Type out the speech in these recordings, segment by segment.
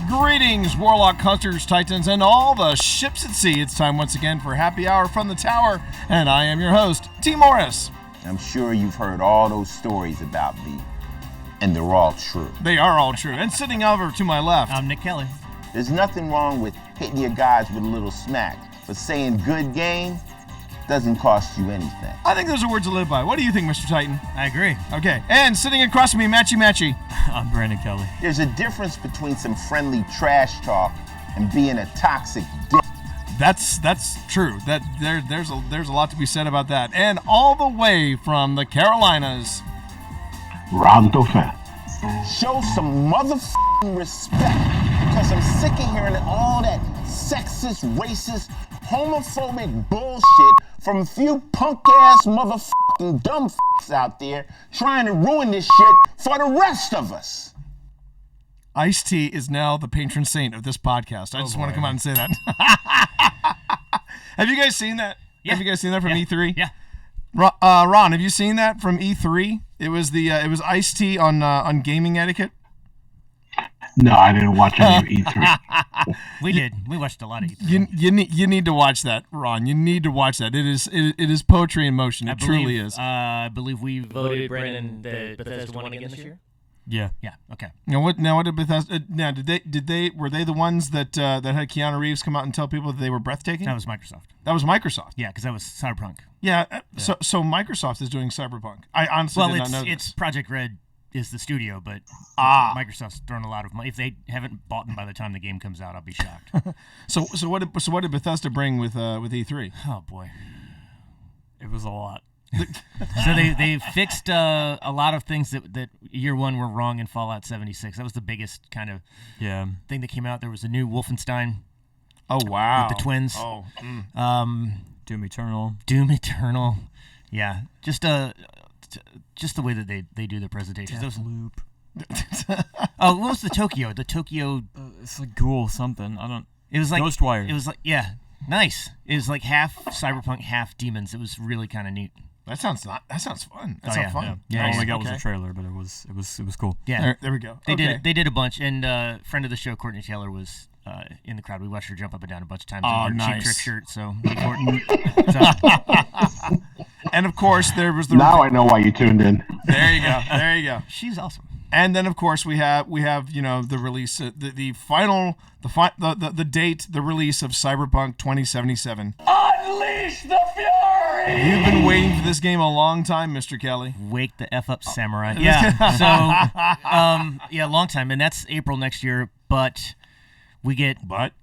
Greetings, Warlock Hunters, Titans, and all the ships at sea. It's time once again for Happy Hour from the Tower, and I am your host, T. Morris. I'm sure you've heard all those stories about me, and they're all true. They are all true. And sitting over to my left, I'm Nick Kelly. There's nothing wrong with hitting your guys with a little smack, but saying good game doesn't cost you anything. I think those are words to live by. What do you think, Mr. Titan? I agree. Okay, and sitting across from me, Matchy. I'm Brandon Kelly. There's a difference between some friendly trash talk and being a toxic dick. That's true. That there's a lot to be said about that. And all the way from the Carolinas, Ron Dauphin. Show some motherfucking respect, because I'm sick of hearing all that sexist, racist, homophobic bullshit from a few punk-ass motherfucking dumb f***s out there trying to ruin this shit for the rest of us. Ice-T is now the patron saint of this podcast. I just want to come out and say that. Have you guys seen that? Yeah. Have you guys seen that from E3? Yeah. Ron, have you seen that from E3? It was it was Ice-T on gaming etiquette. No, I didn't watch any of E3. We did. We watched a lot of E3. You need to watch that, Ron. You need to watch that. It is poetry in motion. It truly is. I believe we Voted Brandon the Bethesda won again this year? Yeah. Yeah. Okay. Now what did Bethesda? Now were they the ones that had Keanu Reeves come out and tell people that they were breathtaking? That was Microsoft. That was Microsoft. Yeah, because that was Cyberpunk. Yeah. So Microsoft is doing Cyberpunk. I honestly did not know this. It's Project Red is the studio, but Microsoft's thrown a lot of money. If they haven't bought them by the time the game comes out, I'll be shocked. So what did Bethesda bring with E3? Oh boy, It was a lot. so they fixed a lot of things that year one were wrong in Fallout 76. That was the biggest kind of thing that came out. There was a new Wolfenstein. Oh wow, with the twins. Oh, Doom Eternal. Doom Eternal. Yeah, just the way that they do the presentations. Loop. Oh, what was the Tokyo? The Tokyo. It's like Ghoul something. I don't. It was like Ghostwire. It was like nice. It was like half Cyberpunk, half demons. It was really kind of neat. that sounds fun. That sounds fun. Yeah. All I got okay. was a trailer, but it was cool. Yeah, There we go. They did a bunch, and friend of the show, Courtney Taylor, was in the crowd. We watched her jump up and down a bunch of times Oh, in her nice. Cheap Trick shirt. So, hey, Courtney. And of course there was the. Now I know why you tuned in. There you go. There you go. She's awesome. And then of course we have the release the final the date, the release of Cyberpunk 2077. Unleash the fury! You've been waiting for this game a long time, Mr. Kelly. Wake the F up, samurai. Yeah. So, long time, and that's April next year. But we get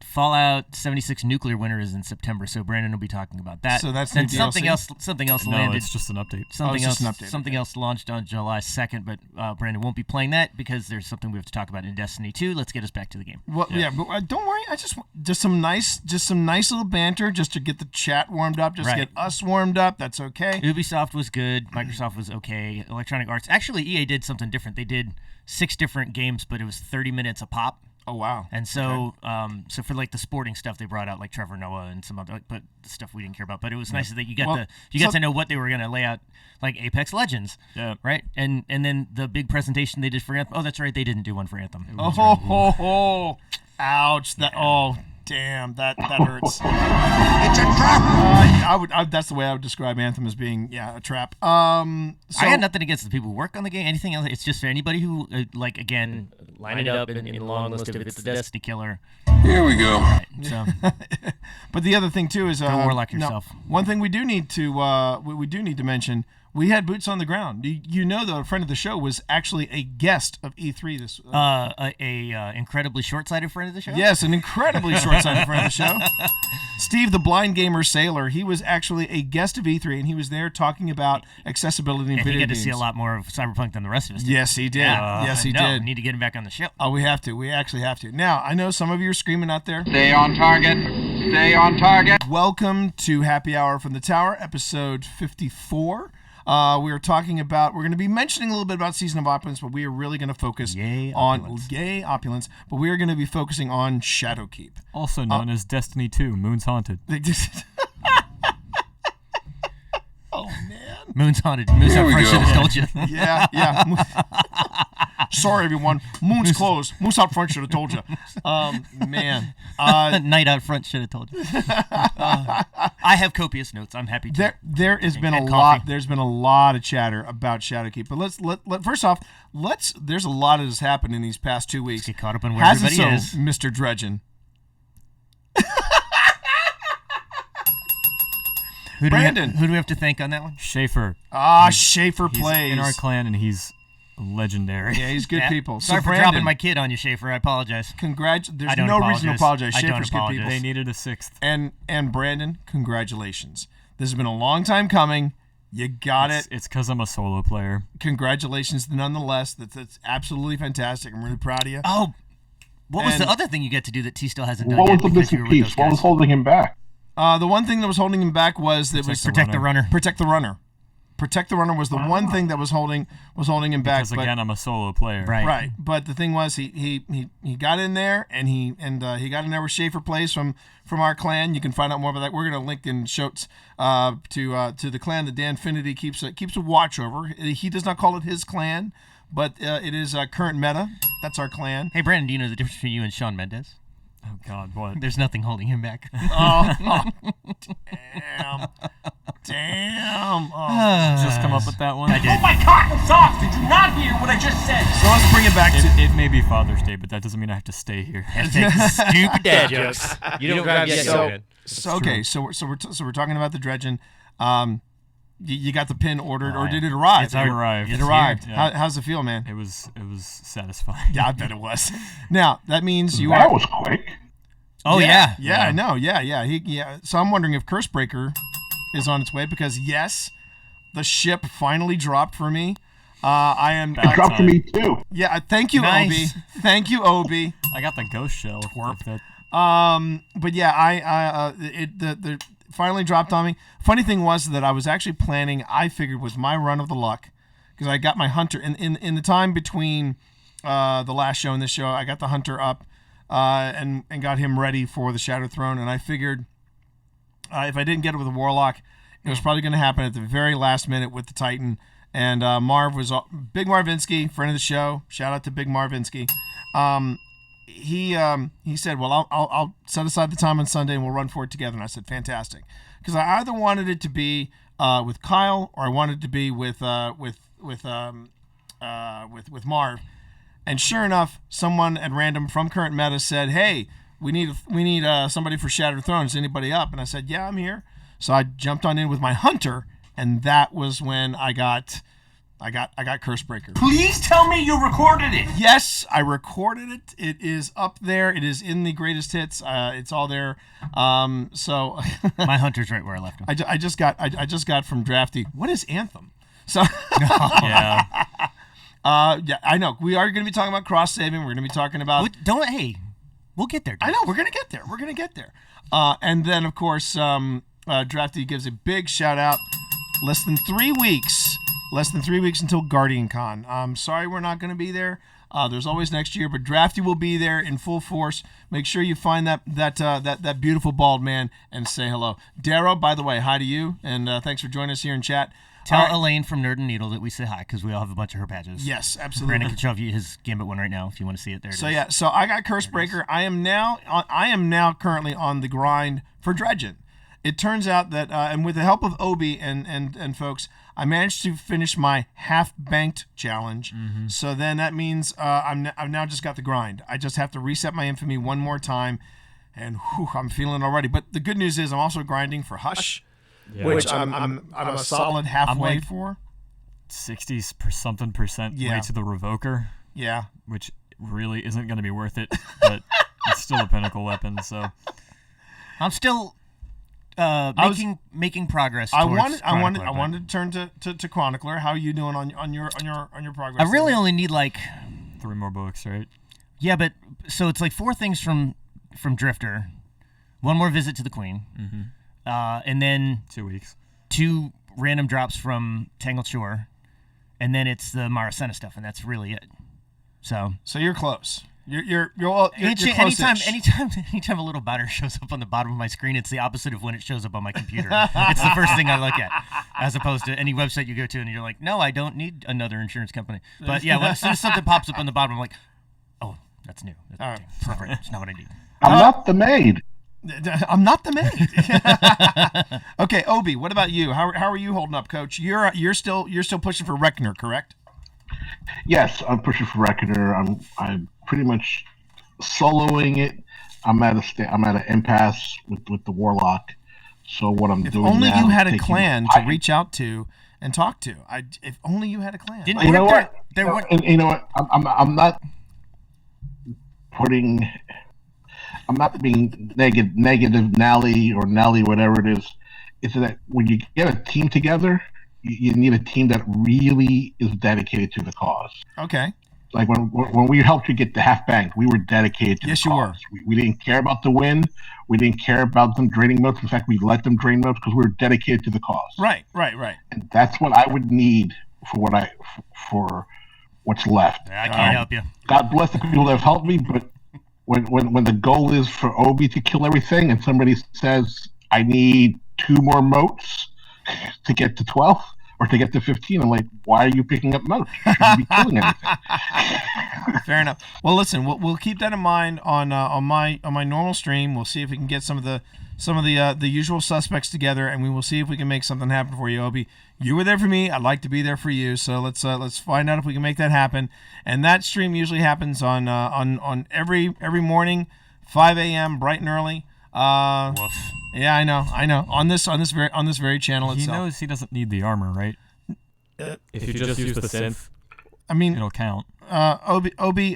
Fallout 76 Nuclear Winter is in September, so Brandon will be talking about that. So that's and new something DLC? Something else No, landed. it's just an update. Something just else. an update, Something else launched on July 2nd, but Brandon won't be playing that because there's something we have to talk about in Destiny 2. Let's get us back to the game. Well, yeah, but don't worry. I just some nice little banter just to get the chat warmed up, just to Right. get us warmed up. That's okay. Ubisoft was good. Microsoft was okay. Electronic Arts. Actually, EA did something different. They did 6 different games, but it was 30 minutes a pop. Oh wow. And so, so for like the sporting stuff, they brought out like Trevor Noah and some other, but stuff we didn't care about. But it was nice that you got to know what they were going to lay out, like Apex Legends, right? And then the big presentation they did for Anthem. Oh, that's right, they didn't do one for Anthem. Ouch! Damn, that hurts. It's a trap! That's the way I would describe Anthem, as being a trap. So, I had nothing against the people who work on the game. Anything else? It's just for anybody who Line it up in a long list of it's the Destiny killer. Here we go. So But the other thing too is warlock yourself. One thing we do need to mention. We had boots on the ground. You know that a friend of the show was actually a guest of E3 this. Incredibly short-sighted friend of the show. Yes, an incredibly short-sighted friend of the show. Steve, the blind gamer sailor, he was actually a guest of E3, and he was there talking about accessibility in And video he got games. to see a lot more of Cyberpunk than the rest of us did. Yes, he did. Yes, he did. We need to get him back on the show. Oh, we have to. We actually have to. Now, I know some of you are screaming out there. Stay on target. Stay on target. Welcome to Happy Hour from the Tower, episode 54. We're going to be mentioning a little bit about Season of Opulence, but we are really going to focus on Yay Opulence, but we are going to be focusing on Shadowkeep. Also known as Destiny 2, Moon's Haunted. Oh, man. Moon's Haunted. Moon's Here we Haunted. go. Should have told you. Yeah. Sorry, everyone. Moon's closed. Moose out front should have told you. Man. Night out front should have told you. I have copious notes. I'm happy to. There has been a and lot. coffee. There's been a lot of chatter about Shadowkeep. But first off, there's a lot that has happened in these past 2 weeks. Get caught up in where Hasn't everybody so, is. Mr. Dredgen. Brandon. Who do we have to thank on that one? Schaefer. Schaefer He's plays. in our clan, and he's legendary. Yeah, he's good Yeah. people. Sorry for Brandon, dropping my kid on you, Schaefer. I apologize. There's I don't no reason to apologize. I don't Schaefer's good apologize. people. They needed a sixth. And Brandon, congratulations. This has been a long time coming. You got it. It's because I'm a solo player. Congratulations, nonetheless. That's absolutely fantastic. I'm really proud of you. Oh, what was And- the other thing you get to do that T still hasn't done What was yet? the because you missing were with piece? those What guys? was holding him back? The one thing that was holding him back was Protect the runner. protect the runner. Protect the runner was the one thing that was holding him back. Because again, I'm a solo player. Right. Right, but the thing was, he got in there, and he got in there with Schaefer Plays from our clan. You can find out more about that. We're gonna link in shows to the clan that Dan Finity keeps a watch over. He does not call it his clan, but it is Current Meta. That's our clan. Hey, Brandon, do you know the difference between you and Shawn Mendes? Oh God, what? There's nothing holding him back. Damn. Oh. Just come up with that one. I did. my cock and socks! Did you not hear what I just said? So let's bring it back to. It may be Father's Day, but that doesn't mean I have to stay here. Stupid Dad jokes. You don't grab yet, so good. So okay, so we're talking about the Dredgen. You got the pin ordered, or did it arrive? It arrived. It arrived. Yeah. How's it feel, man? It was satisfying. Yeah, I bet it was. Now that means you That are. was quick. Oh, yeah. I know. Yeah. So I'm wondering if Cursebreaker is on its way because yes, the ship finally dropped for me. I am. It dropped to me too. Yeah. Thank you, Nice. Obi. Thank you, Obi. I got the ghost shell. if that- But yeah, the finally dropped on me. Funny thing was that I was actually planning. I figured with my run of the luck, because I got my hunter in the time between the last show and this show, I got the hunter up and got him ready for the Shadow Throne, and I figured if I didn't get it with the Warlock, it was probably going to happen at the very last minute with the Titan. And Marv was Big Marvinsky, friend of the show. Shout out to Big Marvinsky. He said, "Well, I'll set aside the time on Sunday and we'll run for it together." And I said, "Fantastic," because I either wanted it to be with Kyle or I wanted it to be with Marv. And sure enough, someone at random from Current Meta said, "Hey, we need somebody for Shattered Throne. Is anybody up?" And I said, "Yeah, I'm here." So I jumped on in with my hunter, and that was when I got Cursebreaker. Please tell me you recorded it. Yes, I recorded it. It is up there. It is in the greatest hits. It's all there. So My hunter's right where I left him. I just got from Drafty. What is Anthem? So Yeah. yeah, I know we are going to be talking about cross saving. We're going to be talking about. We'll get there. I know we're going to get there. We're going to get there. And then of course, Drafty gives a big shout out. Less than 3 weeks until Guardian Con. I'm sorry we're not going to be there. There's always next year, but Drafty will be there in full force. Make sure you find that beautiful bald man and say hello. Darrow, by the way, hi to you, and thanks for joining us here in chat. Tell All right. Elaine from Nerd and Needle that we say hi because we all have a bunch of her patches. Yes, absolutely. Brandon can show you his Gambit one right now if you want to see it. There it is. So yeah, so I got Cursebreaker. I am now currently on the grind for Dredgen. It turns out that, and with the help of Obi and folks, I managed to finish my half-banked challenge. Mm-hmm. So then that means I've now just got the grind. I just have to reset my infamy one more time, and whew, I'm feeling it already. But the good news is I'm also grinding for Hush, which I'm a solid halfway like- for. 60% Yeah. way to the Revoker, Yeah. which really isn't going to be worth it, but it's still a pinnacle weapon. So I'm still making progress. I towards wanted Chronicler, to turn to Chronicler. How are you doing on your progress? but I really there? only need 3 more books, right? yeah, but so it's 4 things from Drifter, 1 more visit to the Queen, and then 2 weeks. 2 random drops from Tangled Shore, and then it's the Maracena stuff, and that's really it. So So you're close. You're anytime a little banner shows up on the bottom of my screen, it's the opposite of when it shows up on my computer. It's the first thing I look at, as opposed to any website you go to and you're like, no, I don't need another insurance company. But yeah, as soon as something pops up on the bottom, I'm like, oh, that's new. It's not right. It's not what I need. I'm not the maid. I'm not the maid. Okay, Obi, what about you? How are you holding up, Coach? You're still pushing for Reckner, correct? Yes, I'm pushing for Reckoner. I'm pretty much soloing it. I'm at an impasse with the Warlock. So what I'm doing only now you had is a taking clan my- to reach out to and talk to. If only you had a clan. Didn't You know what? there were You know what? I'm not putting. I'm not being negative, Nally or Nelly, whatever it is. It's that when you get a team together, you need a team that really is dedicated to the cause. Okay. Like when we helped you get the half banked, we were dedicated to Yes, the you cause. We didn't care about the win. We didn't care about them draining motes. In fact, we let them drain motes because we were dedicated to the cause. Right. And that's what I would need for what's left. I can't help you. God bless the people that have helped me, but when the goal is for Obi to kill everything and somebody says, I need 2 more motes to get to 12 or to get to 15, I'm like, why are you picking up motes? You shouldn't be killing anything. Fair enough. Well, listen, we'll keep that in mind on my normal stream. We'll see if we can get some of the usual suspects together, and we will see if we can make something happen for you, Obi. You were there for me. I'd like to be there for you. So let's find out if we can make that happen. And that stream usually happens on every morning, 5 a.m. bright and early. Yeah, I know. On this very channel itself. He knows he doesn't need the armor, right? If you just use the synth. I mean, It'll count. Obi,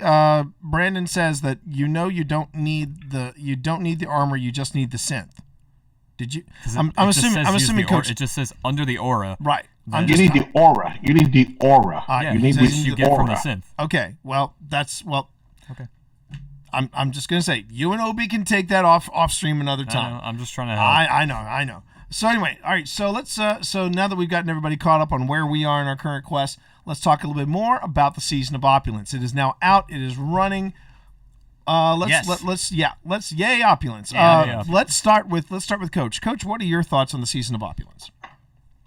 Brandon says that you don't need the armor. You just need the synth. Did you? I'm assuming, Coach. It just says under the aura. Right. You need the aura. You need the aura. Yeah, you need which the you get aura. from the synth. Okay. Well, Okay. I'm just gonna say you and Obi can take that off stream another time. I'm just trying to help. I know. So anyway, all right. So let's. So now that we've gotten everybody caught up on where we are in our current quest, let's talk a little bit more about the Season of Opulence. It is now out. It is running. Let's yay Opulence. Let's start with Coach. Coach, what are your thoughts on the Season of Opulence?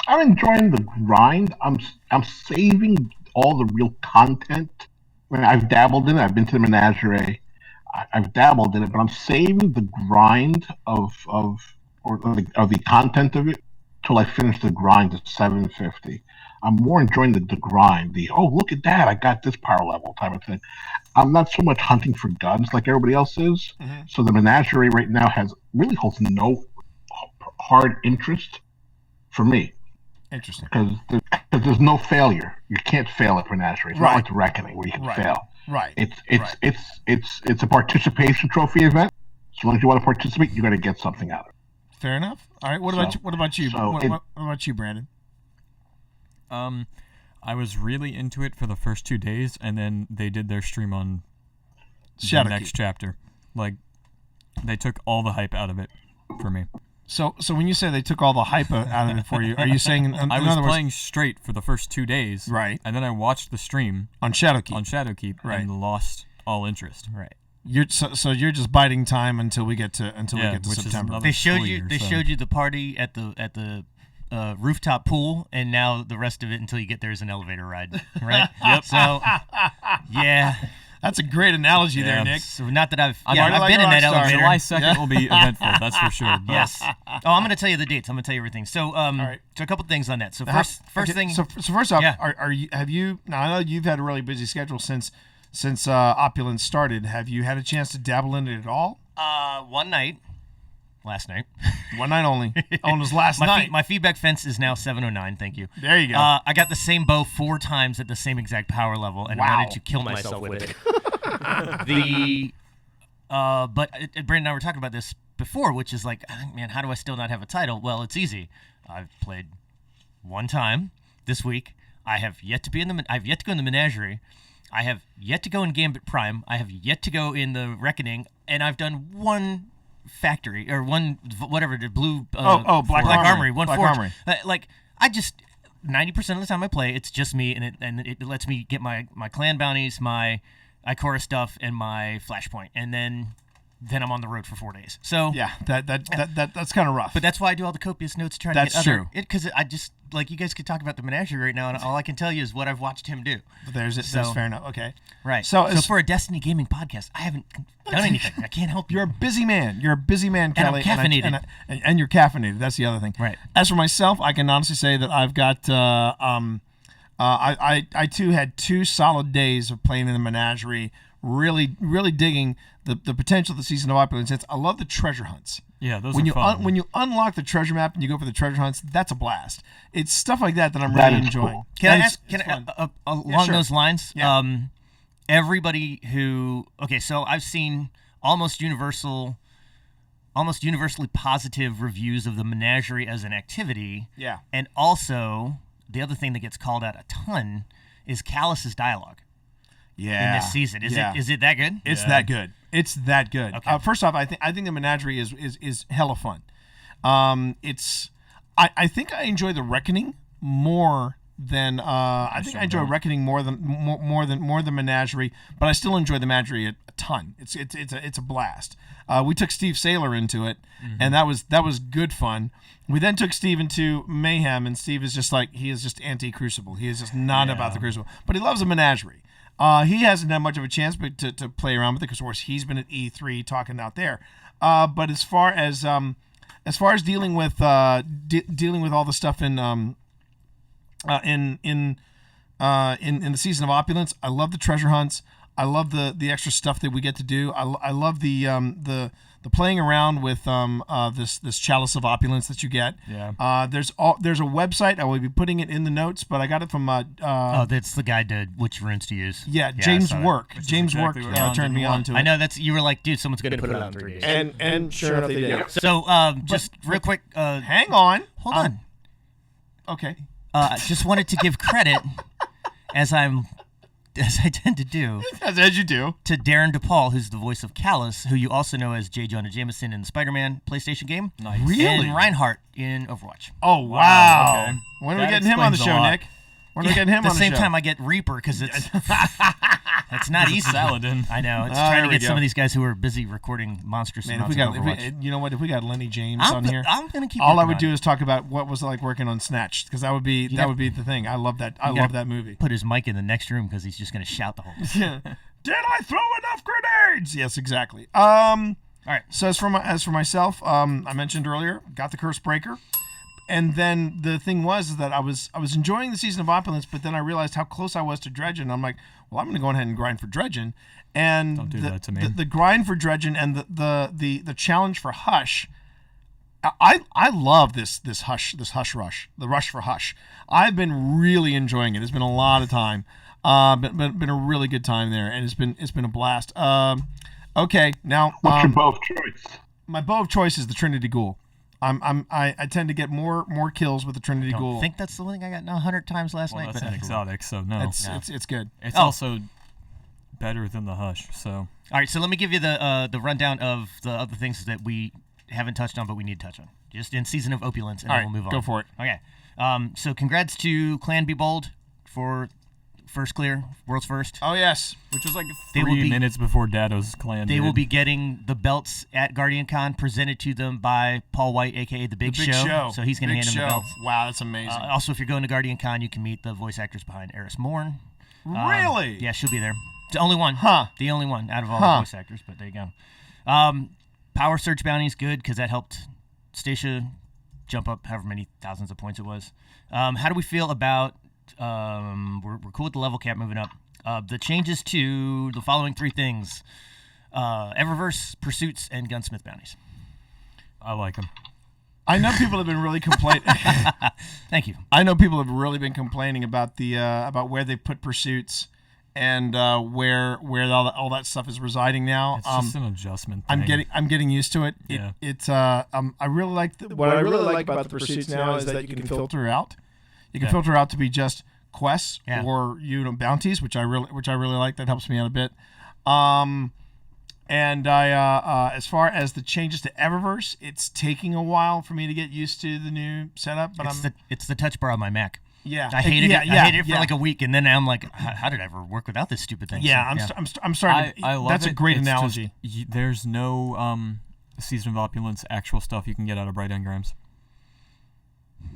I'm enjoying the grind. I'm saving all the real content. I mean, I've dabbled in it. I've been to the Menagerie. I've dabbled in it, but I'm saving the grind of the content of it till I finish the grind at 750. I'm more enjoying the grind. Look at that! I got this power level type of thing. I'm not so much hunting for guns like everybody else is. Mm-hmm. So the Menagerie right now really holds no hard interest for me. Interesting. Because there's no failure. You can't fail at Menagerie. It's not like the Reckoning where you can fail. Right. It's a participation trophy event. So long as you want to participate, you got to get something out of it. Fair enough. All right. What about you? What about you, Brandon? I was really into it for the first 2 days, and then they did their stream on Shadowkeep. The next chapter. Like, they took all the hype out of it for me. So when you say they took all the hype out of it for you, are you saying in I was other words, playing straight for the first 2 days, right? And then I watched the stream on Shadowkeep, right, and lost all interest, right? You're just biding time until we get to September. They showed you the party at the rooftop pool, and now the rest of it until you get there is an elevator ride, right? Yep. So, yeah. That's a great analogy there, Nick. So not that I've been like in that elevator. July 2nd will be eventful, that's for sure. Yes. Oh, I'm going to tell you the dates. I'm going to tell you everything. So, all right. So a couple things on that. So first thing. So first off, have you? Now I know you've had a really busy schedule since Opulence started. Have you had a chance to dabble in it at all? One night. Last night. One night only. Oh, it was last night. My feedback fence is now 709. Thank you. There you go. I got the same bow 4 times at the same exact power level, and I wanted to kill myself with it. But Brandon and I were talking about this before, which is like, man, how do I still not have a title? Well, it's easy. I've played 1 time this week. I have yet to go in the Menagerie. I have yet to go in Gambit Prime. I have yet to go in the Reckoning, and I've done 1 factory or 1 whatever the blue Black Armory, 1 Black forge. Armory. Like I just 90% of the time I play, it's just me, and it lets me get my clan bounties, my Ikora stuff, and my Flashpoint, and then I'm on the road for 4 days. So yeah, that's kind of rough. But that's why I do all the copious notes trying That's to get true. Because I just like you guys could talk about the menagerie right now, and all I can tell you is what I've watched him do. That's fair enough. Okay, right. So for a Destiny gaming podcast, I haven't done anything. I can't help you. You're a busy man. You're a busy man, Kelly. And I'm caffeinated. And you're caffeinated. That's the other thing. Right. As for myself, I can honestly say that I've got. I too had 2 solid days of playing in the menagerie. Really, really digging the potential of the Season of Opulence. I love the treasure hunts. Yeah, those when are you fun. When you unlock the treasure map and you go for the treasure hunts, that's a blast. It's stuff like that I'm That really is enjoying. cool. Can It's I fun. ask along sure. those lines? Yeah. Everybody who so I've seen almost universally positive reviews of the menagerie as an activity. Yeah. And also the other thing that gets called out a ton is Callus's dialogue Yeah. in this season. Is Yeah. it that good? It's that good. It's that good. Okay. First off, I think the menagerie is hella fun. I think I enjoy the Reckoning more than I think I enjoy Reckoning more than Menagerie, but I still enjoy the Menagerie a ton. It's a blast. We took Steve Saylor into it, and that was good fun. We then took Steve into Mayhem, and Steve is just he is just anti-Crucible. He is just not about the Crucible, but he loves a Menagerie. He hasn't had much of a chance to play around with it because, of course, he's been at E3 talking out there. But as far as dealing with dealing with all the stuff in the Season of Opulence, I love the treasure hunts. I love the extra stuff that we get to do. I love the playing around with this Chalice of Opulence that you get. Yeah. There's a website. I will be putting it in the notes, but I got it from that's the guide to which runes to use. yeah, I James saw that. Work. Which is James exactly Work what Ron turned didn't me want. on to it. I know you were like, dude, someone's Gonna gonna put it on 3 days. And sure enough, they did. So just real quick, Hang on. hold on. Okay. Just wanted to give credit, as I tend to do, As you do. to Darren DePaul, who's the voice of Callus, who you also know as J. Jonah Jameson in the Spider-Man PlayStation game. Nice. Really? And Reinhardt in Overwatch. Oh wow! okay. When are we That getting him on the explains a show, lot. Nick? When are we getting him At the on the same show? time, I get Reaper because it's not easy. Saladin. I know. It's Ah, trying there to we get some go. of these guys who are busy recording monstrous Man, if amounts we of got, Overwatch. you know what? If we got Lenny James I'm on here, gonna keep. all I working would on do it. is talk about what was it like working on Snatched, because that would be the thing. I love that. I gotta love that movie. Put his mic in the next room because he's just gonna shout the whole time. Did I throw enough grenades? Yes, exactly. All right. So as for myself, I mentioned earlier, got the Curse Breaker, and then the thing was that I was enjoying the Season of Opulence, but then I realized how close I was to Dredgen. I'm like, well, I'm going to go ahead and grind for Dredgen, and Don't do that to me. The grind for Dredgen and the challenge for Hush. I love this Hush rush, the rush for Hush. I've been really enjoying it. It's been a lot of time. Been a really good time there, and it's been a blast. Okay, now What's your bow of choice? my bow of choice is the Trinity Ghoul. I tend to get more kills with the Trinity I Ghoul. think that's the one thing I got 100 times last Well, night. that's But an exotic, so no. It's good. It's Oh. also better than the Hush, so. all right, so let me give you the rundown of the other things that we haven't touched on, but we need to touch on, just in Season of Opulence, and All then right, we'll move on. go for it. Okay. So congrats to Clan Be Bold for first clear, world's first. Oh yes, Which was like They will 3 be- minutes before Dado's clan. They will did. be getting the belts at Guardian Con presented to them by Paul White, aka the Big, the big show. So he's going to Big hand them the show. belts. Wow, that's amazing. Also, if you're going to Guardian Con, you can meet the voice actors behind Eris Morn. Really? Yeah, she'll be there. The only one. Huh. The only one out of all Huh. the voice actors, but there you go. Power Surge Bounty is good because that helped Stacia jump up however many thousands of points it was. How do we feel about, we're cool with the level cap moving up. The changes to the following 3 things. Eververse, Pursuits, and Gunsmith Bounties. I like him. I know people have been really complaining. Thank you. I know people have really been complaining about the about where they put Pursuits and where all that stuff is residing now. It's just an adjustment thing. I'm getting used to it. Yeah. I really like What I really like about the pursuits now is that you can filter. filter out. You can Yeah. filter out to be just quests Yeah. or bounties, which I really like. That helps me out a bit. And I as far as the changes to Eververse, it's taking a while for me to get used to the new setup. But It's the touch bar on my Mac. Yeah, I hated it. Yeah, I hated it for yeah. like a week, and then I'm like, how did I ever work without this stupid thing? Yeah, So, I'm sorry. I love That's it. a great It's analogy. just, there's no Season of Opulence actual stuff you can get out of Bright Engrams.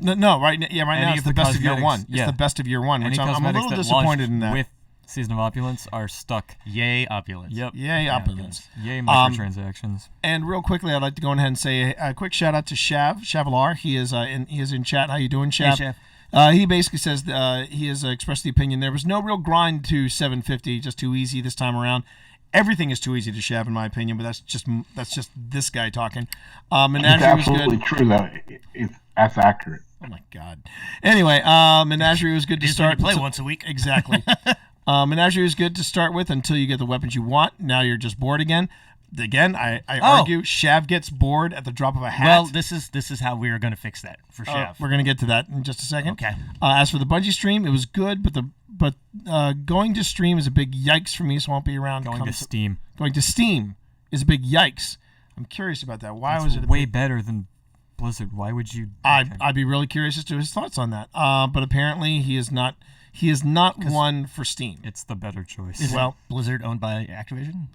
No, right now Any it's of the the best of year cosmetics, one. It's yeah. the best of year one, Any which I'm a cosmetics little that disappointed launched in that. with Season of Opulence are stuck. Yay, opulence. Yep. Yay, opulence. Yay, microtransactions. And real quickly, I'd like to go ahead and say a quick shout out to Chavalar. He is in chat. How you doing, Chav? Hey, Chav. He basically says he has expressed the opinion there was no real grind to 750, just too easy this time around. Everything is too easy to Shav, in my opinion, but that's just this guy talking. It's Menagerie was absolutely good. true, though. That's accurate. Oh my God. Anyway, Menagerie was good to Just when start. you play once a week. Exactly. Menagerie was good to start with until you get the weapons you want. Now you're just bored again. Again, I argue Shav gets bored at the drop of a hat. Well, this is how we are going to fix that for Shav. We're going to get to that in just a second. Okay. As for the Bungie stream, it was good, but going to stream is a big yikes for me, so I won't be around. Going to Steam. Going to Steam is a big yikes. I'm curious about that. Why was it way better than Blizzard? Why would you? I'd be really curious as to his thoughts on that. But apparently he is not one for Steam. It's the better choice. Is Blizzard owned by Activision?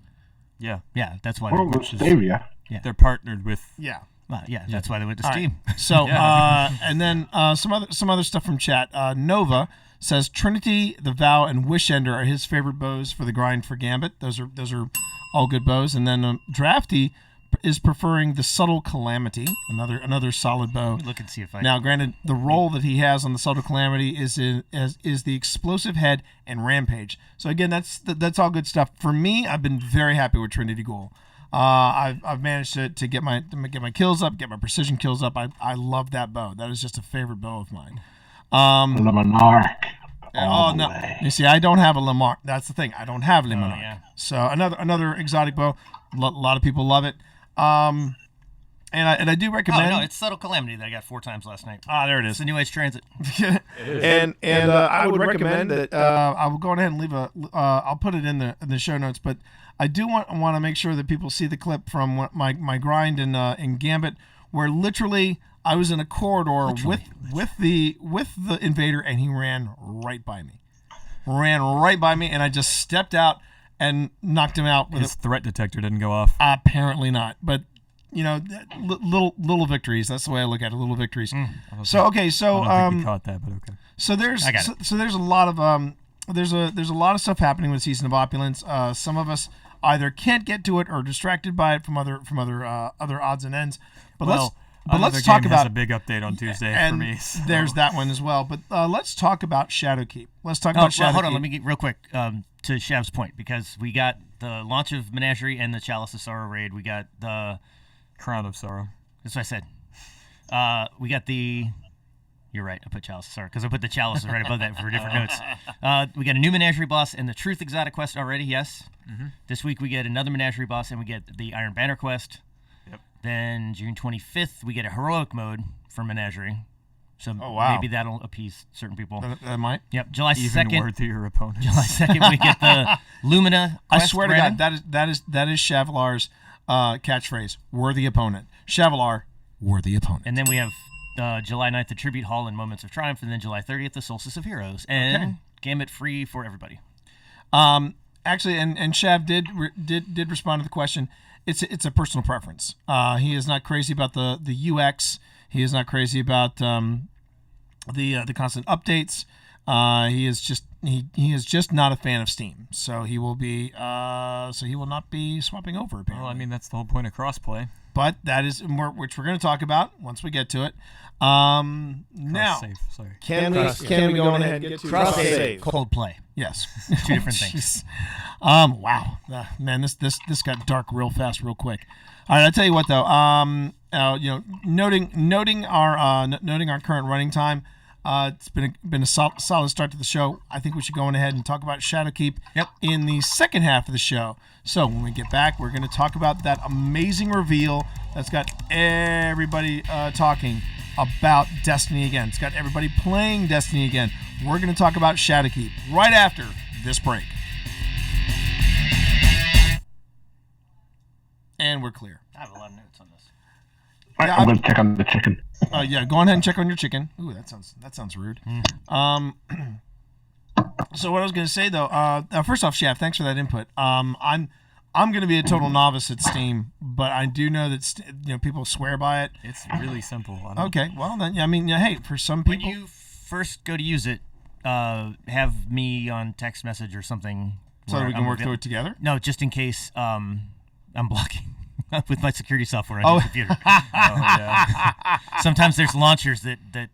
Yeah. Yeah, that's why. Or with Stadia. Yeah. They're partnered with. Yeah. Well, yeah, that's why they went to All Steam. right. So, and then some other stuff from chat. Nova says Trinity, the Vow, and Wish Ender are his favorite bows for the grind for Gambit. Those are all good bows. And then Drafty is preferring the Subtle Calamity, another solid bow. Let me look and see if I. Now, granted, the role that he has on the Subtle Calamity is the Explosive Head and Rampage. So again, that's all good stuff. For me, I've been very happy with Trinity Ghoul. I've managed to get my kills up, get my precision kills up. I love that bow. That is just a favorite bow of mine. The Monarch. Oh no! You see, I don't have a Lamarck. That's the thing. I don't have a Monarch. yeah. So another exotic bow. A lot of people love it. And I do recommend. Oh no, it's Subtle Calamity that I got 4 times last night. Ah, there it It's is. the New Age Transit. and I would recommend that I will go ahead and leave I'll put it in the show notes, but I do want to make sure that people see the clip from my grind in Gambit, where literally I was in a corridor with the invader, and he ran right by me, and I just stepped out and knocked him out. His threat detector didn't go off. Apparently not, but. Little victories. That's the way I look at it. Little victories. So okay. So I don't think we caught that, but okay. So there's there's a lot of there's a lot of stuff happening with Season of Opulence. Some of us either can't get to it or distracted by it from other odds and ends. But let's talk about a big update on Tuesday and for me. So. There's that one as well. But let's talk about Shadowkeep. Let's talk about Shadowkeep. Hold on, let me get real quick to Shav's point, because we got the launch of Menagerie and the Chalice of Sorrow raid. We got the Crown of Sorrow. That's what I said. We got the. You're right. I put Chalice of Sorrow because I put the Chalice right above that for different notes. We got a new Menagerie boss and the Truth Exotic quest already. Yes. Mm-hmm. This week we get another Menagerie boss and we get the Iron Banner quest. Yep. Then June 25th we get a heroic mode for Menagerie. So wow. maybe that'll appease certain people. That might. Yep. July Even 2nd. worthier opponents. July 2nd we get the Lumina quest. I swear to God, that is Chavalar's catchphrase. Worthy opponent. Chavalar, worthy opponent. And then we have July 9th, the Tribute Hall and Moments of Triumph, and then July 30th, the Solstice of Heroes, and Gambit free for everybody. Actually, and Shav did respond to the question. It's a personal preference. He is not crazy about the UX. He is not crazy about the constant updates. He is just not a fan of Steam. So he will not be swapping over. Apparently. Well, I mean, that's the whole point of crossplay. But that is which we're going to talk about once we get to it. Now, Sorry. Can we go ahead and get to Cross-save. Cold play. yes, 2 different things. Wow, man, this got dark real fast, real quick. All right, I'll tell you what though. Noting our current running time. It's been a solid start to the show. I think we should go on ahead and talk about Shadowkeep in the second half of the show. So when we get back, we're going to talk about that amazing reveal that's got everybody talking about Destiny again. It's got everybody playing Destiny again. We're going to talk about Shadowkeep right after this break. And we're clear. I have a lot of notes on this. All right, I'm going to check on the chicken. Yeah, go ahead and check on your chicken. Ooh, that sounds rude. So what I was going to say though, first off, Shav, thanks for that input. I'm going to be a total novice at Steam, but I do know that people swear by it. It's really simple. Okay, well then, I mean, hey, for some people, when you first go to use it, have me on text message or something so that we can work through it together. No, just in case I'm blocking with my security software on your computer. Sometimes there's launchers that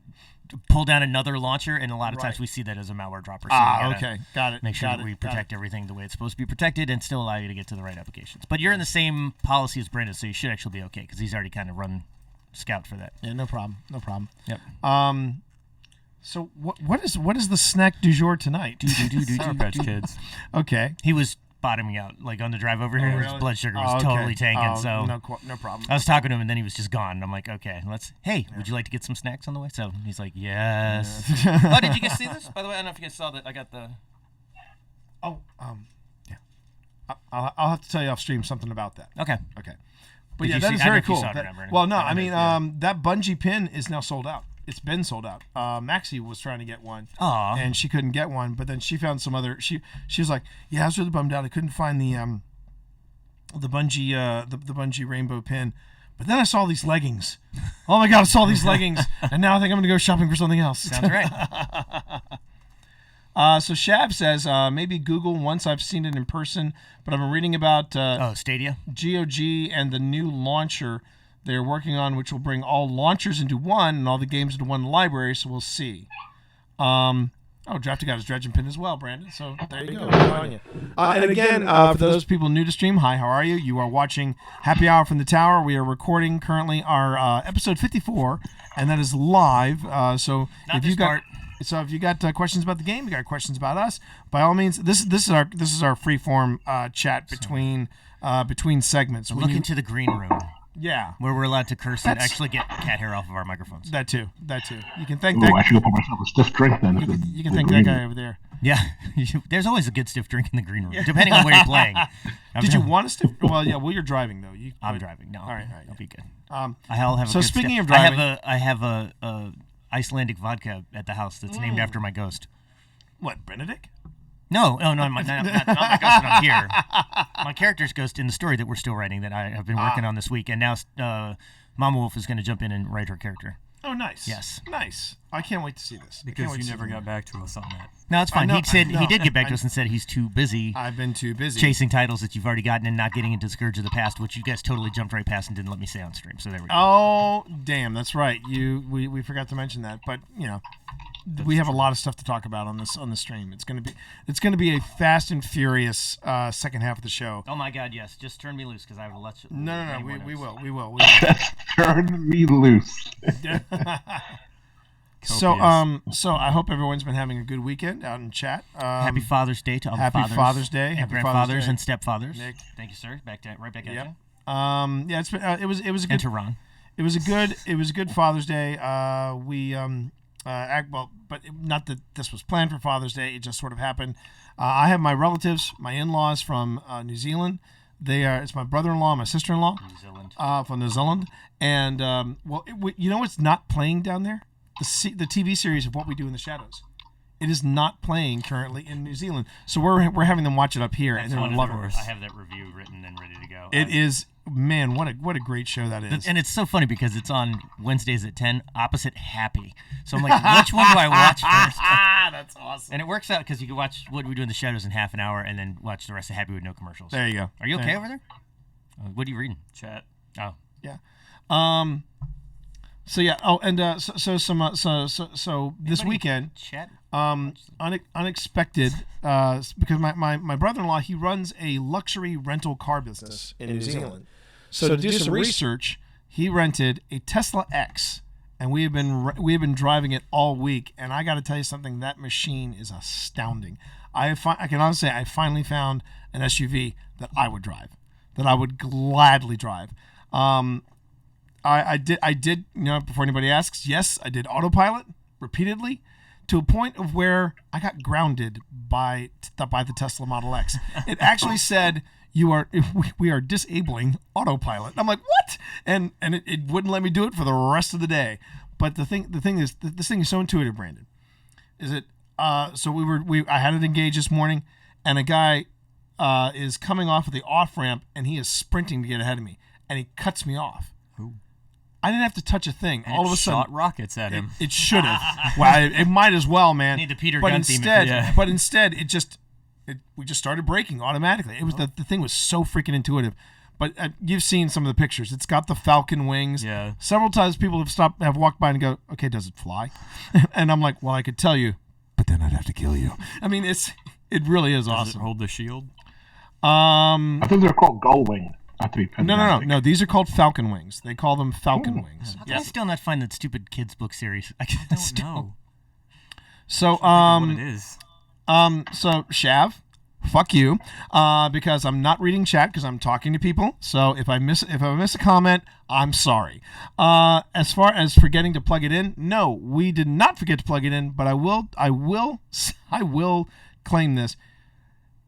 pull down another launcher, and a lot of times we see that as a malware dropper. So okay, got it. Make sure that we protect everything the way it's supposed to be protected and still allow you to get to the right applications. But you're in the same policy as Brendan, so you should actually be okay because he's already kind of run scout for that. Yeah, no problem. Yep. So what is the snack du jour tonight? Sour Patch Kids. Okay. He was bottoming out like on the drive over here. Really? His blood sugar was totally tanking. So no problem. I was talking to him and then he was just gone. And I'm like, okay, would you like to get some snacks on the way? So he's like, yes. Oh, did you guys see this? By the way, I don't know if you guys saw that. I got the. Yeah. I'll have to tell you off stream something about that. Okay. But Did that you is see- I very don't know if you cool. saw it or not, Brandon. Well, no, I I don't mean, know, that bungee pin is now sold out. It's been sold out. Maxie was trying to get one, Aw. and she couldn't get one. But then she found some other. She was like, "Yeah, I was really bummed out. I couldn't find the bungee the bungee rainbow pin." But then I saw these leggings. Oh my God, I saw these leggings, and now I think I'm gonna go shopping for something else. Sounds right. So Shav says maybe Google once I've seen it in person, but I've been reading about Stadia. GOG and the new launcher they're working on, which will bring all launchers into one and all the games into one library. So we'll see. Drafty got his dredging pin as well, Brandon. So there you go. And again, for those people new to stream, hi, how are you? You are watching Happy Hour from the Tower. We are recording currently our episode 54, and that is live. So Not if this you got. part. So if you got questions about the game, you got questions about us, by all means, this is our free form chat between segments. Look into the green room. Yeah, where we're allowed to curse and actually get cat hair off of our microphones. That too. You can thank I should go put myself a stiff drink then. You can thank that guy over there. Yeah, there's always a good stiff drink in the green room, depending on where you're playing. Did you want a stiff? Well, yeah. Well, you're driving though. I'm driving. No, all right. I'll be good. I'll have. So a good speaking stiff. of driving, I have a Icelandic vodka at the house that's named after my ghost. What, Benedict? No, not my ghost that I'm here. My character's ghost in the story that we're still writing that I have been working on this week, and now Mama Wolf is going to jump in and write her character. Oh, nice. Yes. Nice. I can't wait to see this. Because you never got back to us on that. No, it's fine. He did get back to us and said he's too busy. I've been too busy chasing titles that you've already gotten and not getting into Scourge of the Past, which you guys totally jumped right past and didn't let me say on stream. So there we go. Oh, damn, that's right. We forgot to mention that, but we have a lot of stuff to talk about on the stream. It's gonna be a fast and furious second half of the show. Oh my God, yes! Just turn me loose because I have a lot. No. We will. Turn me loose. So I hope everyone's been having a good weekend out in chat. Happy Father's Day to all Happy the fathers. Father's Day. And Happy grandfathers Father's Day. and stepfathers. Nick. Thank you, sir. Right back at you. Yeah, it's been it was a good. And to Ron. It was a good Father's Day. But not that this was planned for Father's Day. It just sort of happened. I have my relatives, my in-laws from New Zealand. It's my brother-in-law, my sister-in-law from New Zealand. And you know what's not playing down there? The TV series of What We Do in the Shadows. It is not playing currently in New Zealand, so we're having them watch it up here, and they're gonna love it. I have that review written and ready to go. It is, man, what a great show that is. And it's so funny because it's on Wednesdays at 10, opposite Happy. So I'm like, which one do I watch first? That's awesome. And it works out because you can watch What We Do in the Shadows in half an hour, and then watch the rest of Happy with no commercials. There you go. Are you okay over there? What are you reading? Chat. Oh. Yeah. So yeah. Oh, and so this weekend, chat. Unexpected. Because my brother-in-law, he runs a luxury rental car business in New Zealand. So to do some research, he rented a Tesla X, and we have been driving it all week. And I got to tell you something, that machine is astounding. I can honestly say I finally found an SUV that I would drive, that I would gladly drive. I did, before anybody asks, yes, I did autopilot repeatedly to a point of where I got grounded by the Tesla Model X. It actually said, we are disabling autopilot. And I'm like, what? And it wouldn't let me do it for the rest of the day. But the thing is, this thing is so intuitive, Brandon. Is it? So I had it engaged this morning, and a guy is coming off of the off ramp, and he is sprinting to get ahead of me, and he cuts me off. Ooh. I didn't have to touch a thing. And all of a shot sudden, rockets at him. it should have. Well, it might as well, man. Need the Peter but Gunn instead, theme. but instead, we just started braking automatically. It was the thing was so freaking intuitive. But you've seen some of the pictures. It's got the falcon wings. Yeah. Several times people have walked by and go, okay, does it fly? And I'm like, well, I could tell you, but then I'd have to kill you. I mean, it really is Does awesome. it hold the shield? I think they're called gull wing. Not to be pedantic. No. These are called falcon wings. They call them falcon wings. How can I still not find that stupid kids book series? I don't know. So What it is. So Shav, fuck you, because I'm not reading chat because I'm talking to people. So if I miss a comment, I'm sorry. As far as forgetting to plug it in, no, we did not forget to plug it in. But I will claim this.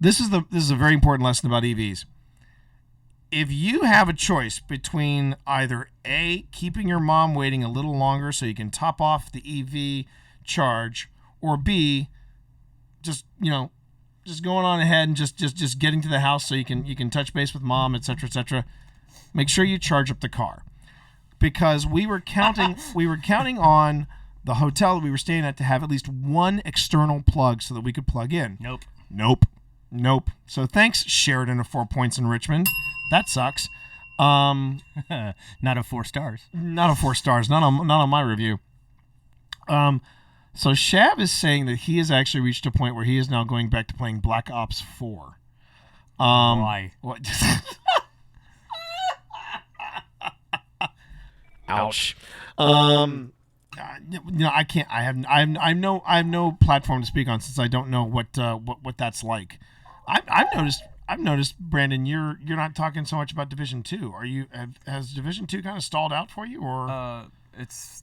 This is a very important lesson about EVs. If you have a choice between either A, keeping your mom waiting a little longer so you can top off the EV charge, or B, just going on ahead and just getting to the house so you can touch base with mom, etc., make sure you charge up the car. Because we were counting on the hotel that we were staying at to have at least one external plug so that we could plug in. Nope. So thanks, Sheridan of 4 Points in Richmond. That sucks. Not of 4 stars. Not of 4 stars. Not on my review. So Shav is saying that he has actually reached a point where he is now going back to playing Black Ops 4. Why? What? Ouch. I can't. I have no platform to speak on since I don't know what that's like. I've noticed, Brandon, you're not talking so much about Division 2. Has Division 2 kind of stalled out for you, or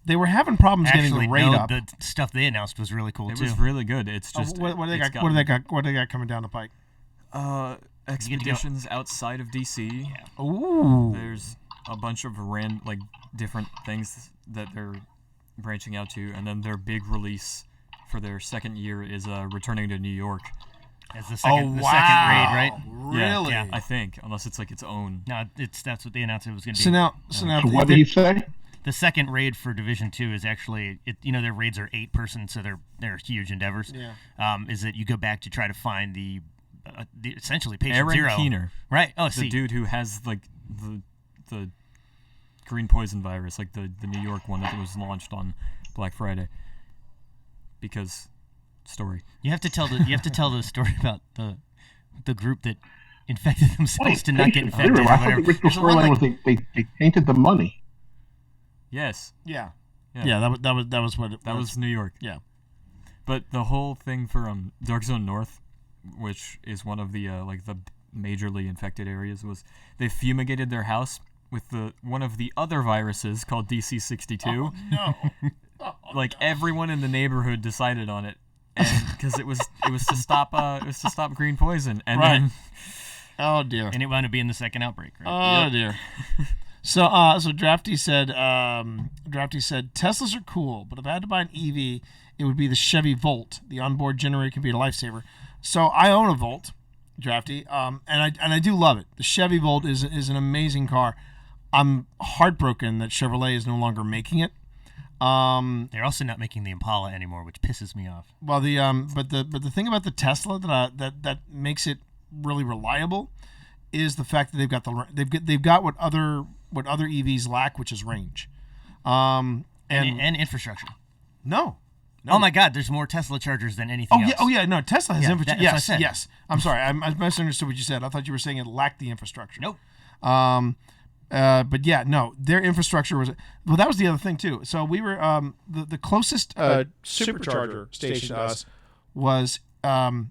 they were having problems getting the rate up? The stuff they announced was really cool too. It was really good. It's just what do they got? What do they got coming down the pike? Expeditions outside of DC. Yeah. Ooh. There's a bunch of different things that they're branching out to, and then their big release for their second year is returning to New York. As the second raid, right? Really? Yeah, I think, unless it's like its own. No, that's what they announced it was going to be. So now, what did he say? The second raid for Division 2 is actually, their raids are 8-person, so they're huge endeavors. Yeah. Is that you go back to try to find the essentially patient Aaron zero. Keener, right? Oh, the dude who has the green poison virus, like the New York one that was launched on Black Friday. Because story. You have to tell the story about the group that infected themselves to not get infected. I thought the original storyline was they painted the money. Yes. Yeah. That was what it was. That was New York. Yeah. But the whole thing for Dark Zone North, which is one of the the majorly infected areas, was they fumigated their house with one of the other viruses called DC-62. Oh, no. Everyone in the neighborhood decided on it, and because it was to stop green poison, and right. then oh dear, and it wound up being the second outbreak. Right? Oh dear. So Drafty said Teslas are cool, but if I had to buy an EV, it would be the Chevy Volt. The onboard generator can be a lifesaver. So I own a Volt, Drafty, and I do love it. The Chevy Volt is an amazing car. I'm heartbroken that Chevrolet is no longer making it. They're also not making the Impala anymore, which pisses me off. Well, but the thing about the Tesla that makes it really reliable is the fact that they've got what other EVs lack, which is range, and infrastructure. No. Oh my God! There's more Tesla chargers than anything else. Oh yeah. No, Tesla has infrastructure. Yes. Yes. I'm sorry. I misunderstood what you said. I thought you were saying it lacked the infrastructure. Nope. But yeah, no, their infrastructure was. Well, that was the other thing too. So we were the closest supercharger station to us was in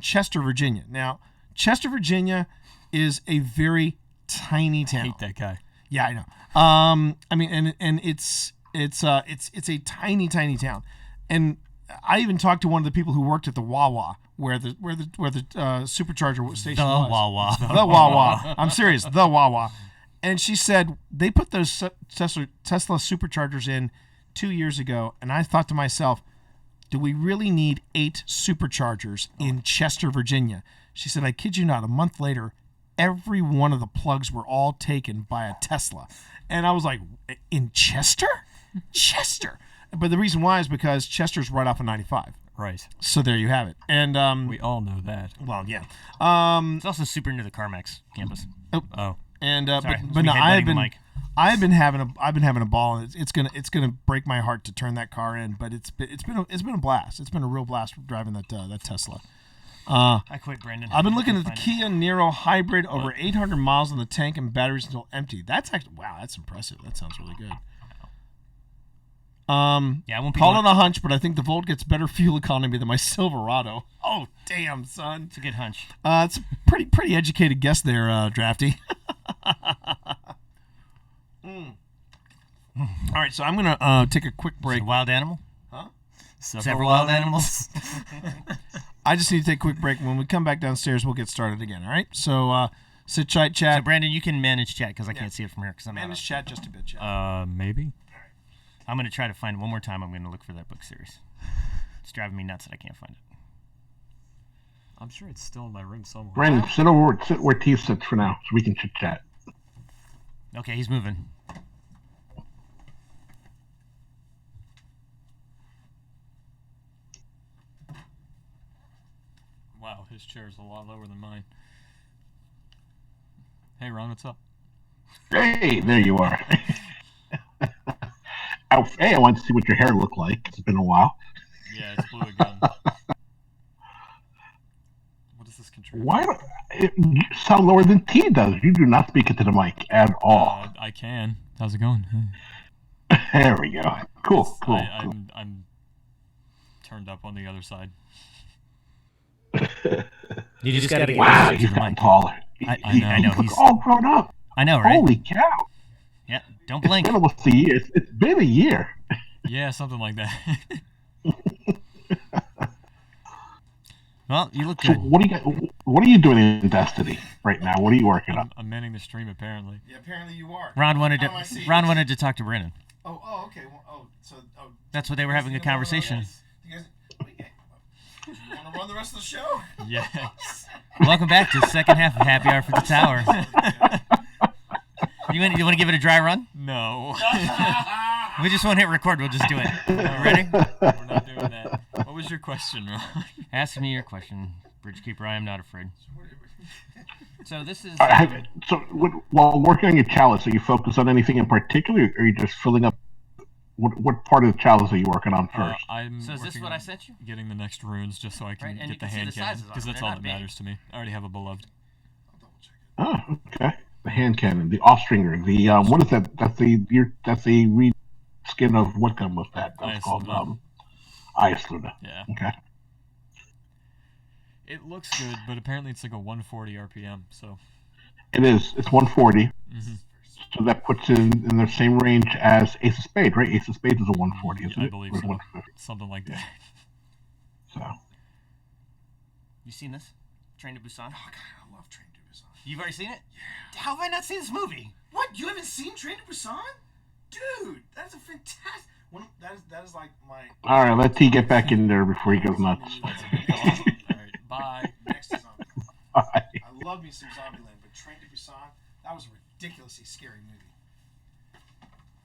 Chester, Virginia. Now, Chester, Virginia is a very tiny town. I hate that guy. Yeah, I know. I mean, and it's a tiny town. And I even talked to one of the people who worked at the Wawa where the supercharger station The was. Wawa. The Wawa. I'm serious. The Wawa. And she said they put those Tesla superchargers in 2 years ago, and I thought to myself, do we really need 8 superchargers in Chester, Virginia? She said, I kid you not, a month later, every one of the plugs were all taken by a Tesla. And I was like, in Chester? Chester. But the reason why is because Chester's right off of 95. Right. So there you have it. And we all know that. Well, yeah. It's also super near the CarMax campus. Oh. And Sorry, but no, I've been having a ball, and it's gonna break my heart to turn that car in. But it's been a blast. It's been a real blast driving that Tesla. I quit, Brandon. I've been looking at the Kia Niro Hybrid, over 800 miles on the tank and batteries until empty. That's actually that's impressive. That sounds really good. Yeah, I won't be call it a hunch, but I think the Volt gets better fuel economy than my Silverado. Oh, damn, son. It's a good hunch. It's a pretty educated guess there, Drafty. All right, so I'm going to take a quick break. Wild animal? Huh? Several wild animals? I just need to take a quick break. When we come back downstairs, we'll get started again, all right? So sit tight, chat. So, Brandon, you can manage chat because I can't see it from here. Manage chat just a bit, chat. Maybe. I'm going to try to find it one more time. I'm going to look for that book series. It's driving me nuts that I can't find it. I'm sure it's still in my room somewhere. Brandon, sit where T sits for now, so we can chit chat. Okay, he's moving. Wow, his chair's a lot lower than mine. Hey, Ron, what's up? Hey, there you are. Hey, I want to see what your hair looked like. It's been a while. Yeah, it's blue again. What does this contribute? You sound lower than T does. You do not speak into the mic at all. I can. How's it going? There we go. Cool. I'm turned up on the other side. You just gotta get wow, he's gotten taller. I know. He's all grown up. I know, right? Holy cow. Yeah, don't blink. It's been almost a year. It's been a year. Yeah, something like that. Well, you look So good. what are you doing in Destiny right now? What are you working on? I'm manning the stream, apparently. Yeah, apparently you are. Ron wanted to talk to Brennan. Oh, okay. That's what they were having a conversation. You want to run the rest of the show? Yes. Welcome back to the second half of Happy Hour for the Tower. You want to give it a dry run? No. We just won't hit record. We'll just do it. You ready? We're not doing that. What was your question, Ron? Ask me your question, Bridgekeeper. I am not afraid. So this is. While working on your chalice, are you focused on anything in particular, or are you just filling up? What part of the chalice are you working on first? So is this what I sent you? Getting the next runes just so I can Right, and get you the can see hand the cannon, sizes on because them. that's They're all not that matters to me. I already have a beloved. Oh, okay. The hand cannon, the Austringer, the what is that? That's the reskin of what gun was that? That's called Ice Luna. Yeah. Okay. It looks good, but apparently it's like a 140 RPM. So. It is. It's 140. Mm-hmm. So that puts it in the same range as Ace of Spades, right? Ace of Spades is a 140, isn't it? I believe so. Something like that. So. You seen this? Train to Busan? Oh, God, I love Train to Busan. You've already seen it? Yeah. How have I not seen this movie? What? You haven't seen Train to Busan? Dude, that's a fantastic... That is like my... All right, let T get back in there before he goes nuts. All right, bye. Next to Zombie. Bye. I love me some Zombieland, but Train to Busan, that was a ridiculously scary movie.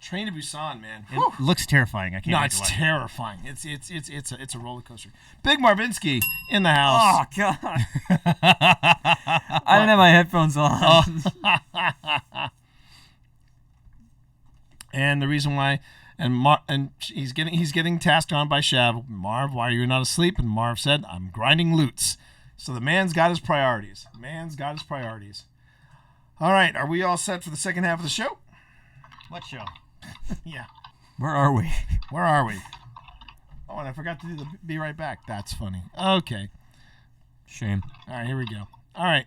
Train to Busan, man. It looks terrifying. I can't. No, wait it's to watch it. terrifying. It's a roller coaster. Big Marvinsky in the house. Oh God! I didn't have my headphones on. And the reason why, and he's getting tasked on by Shav. Marv, why are you not asleep? And Marv said, I'm grinding loots. So the man's got his priorities. All right, are we all set for the second half of the show? What show? Yeah. Where are we? Where are we? Oh, and I forgot to do the be right back. That's funny. Okay. Shame. All right, here we go. All right.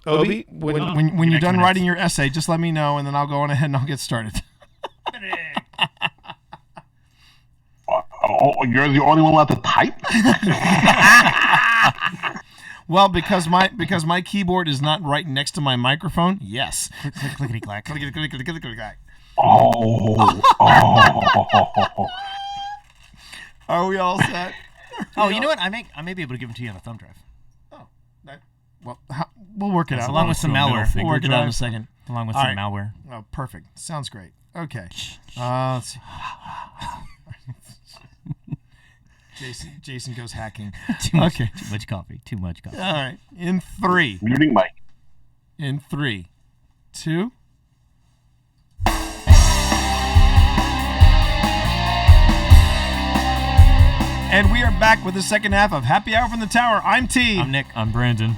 Obi, When you're done writing your essay, just let me know, and then I'll go on ahead and I'll get started. Oh, you're the only one allowed to type? Well, because my keyboard is not right next to my microphone. Yes. Clickety clack. Clickety clickety clickety clack. Oh. Are we all set? Oh, you know what? I may be able to give them to you on a thumb drive. Oh, we'll work it out. Along with some malware. We'll work it out in a second. Along with All some right. malware. Oh, perfect. Sounds great. Okay. Let's see. Jason goes hacking. Too much coffee. Too much coffee. All right. In 3. Muting mic. In 3, 2. And we are back with the second half of Happy Hour from the Tower. I'm T. I'm Nick. I'm Brandon.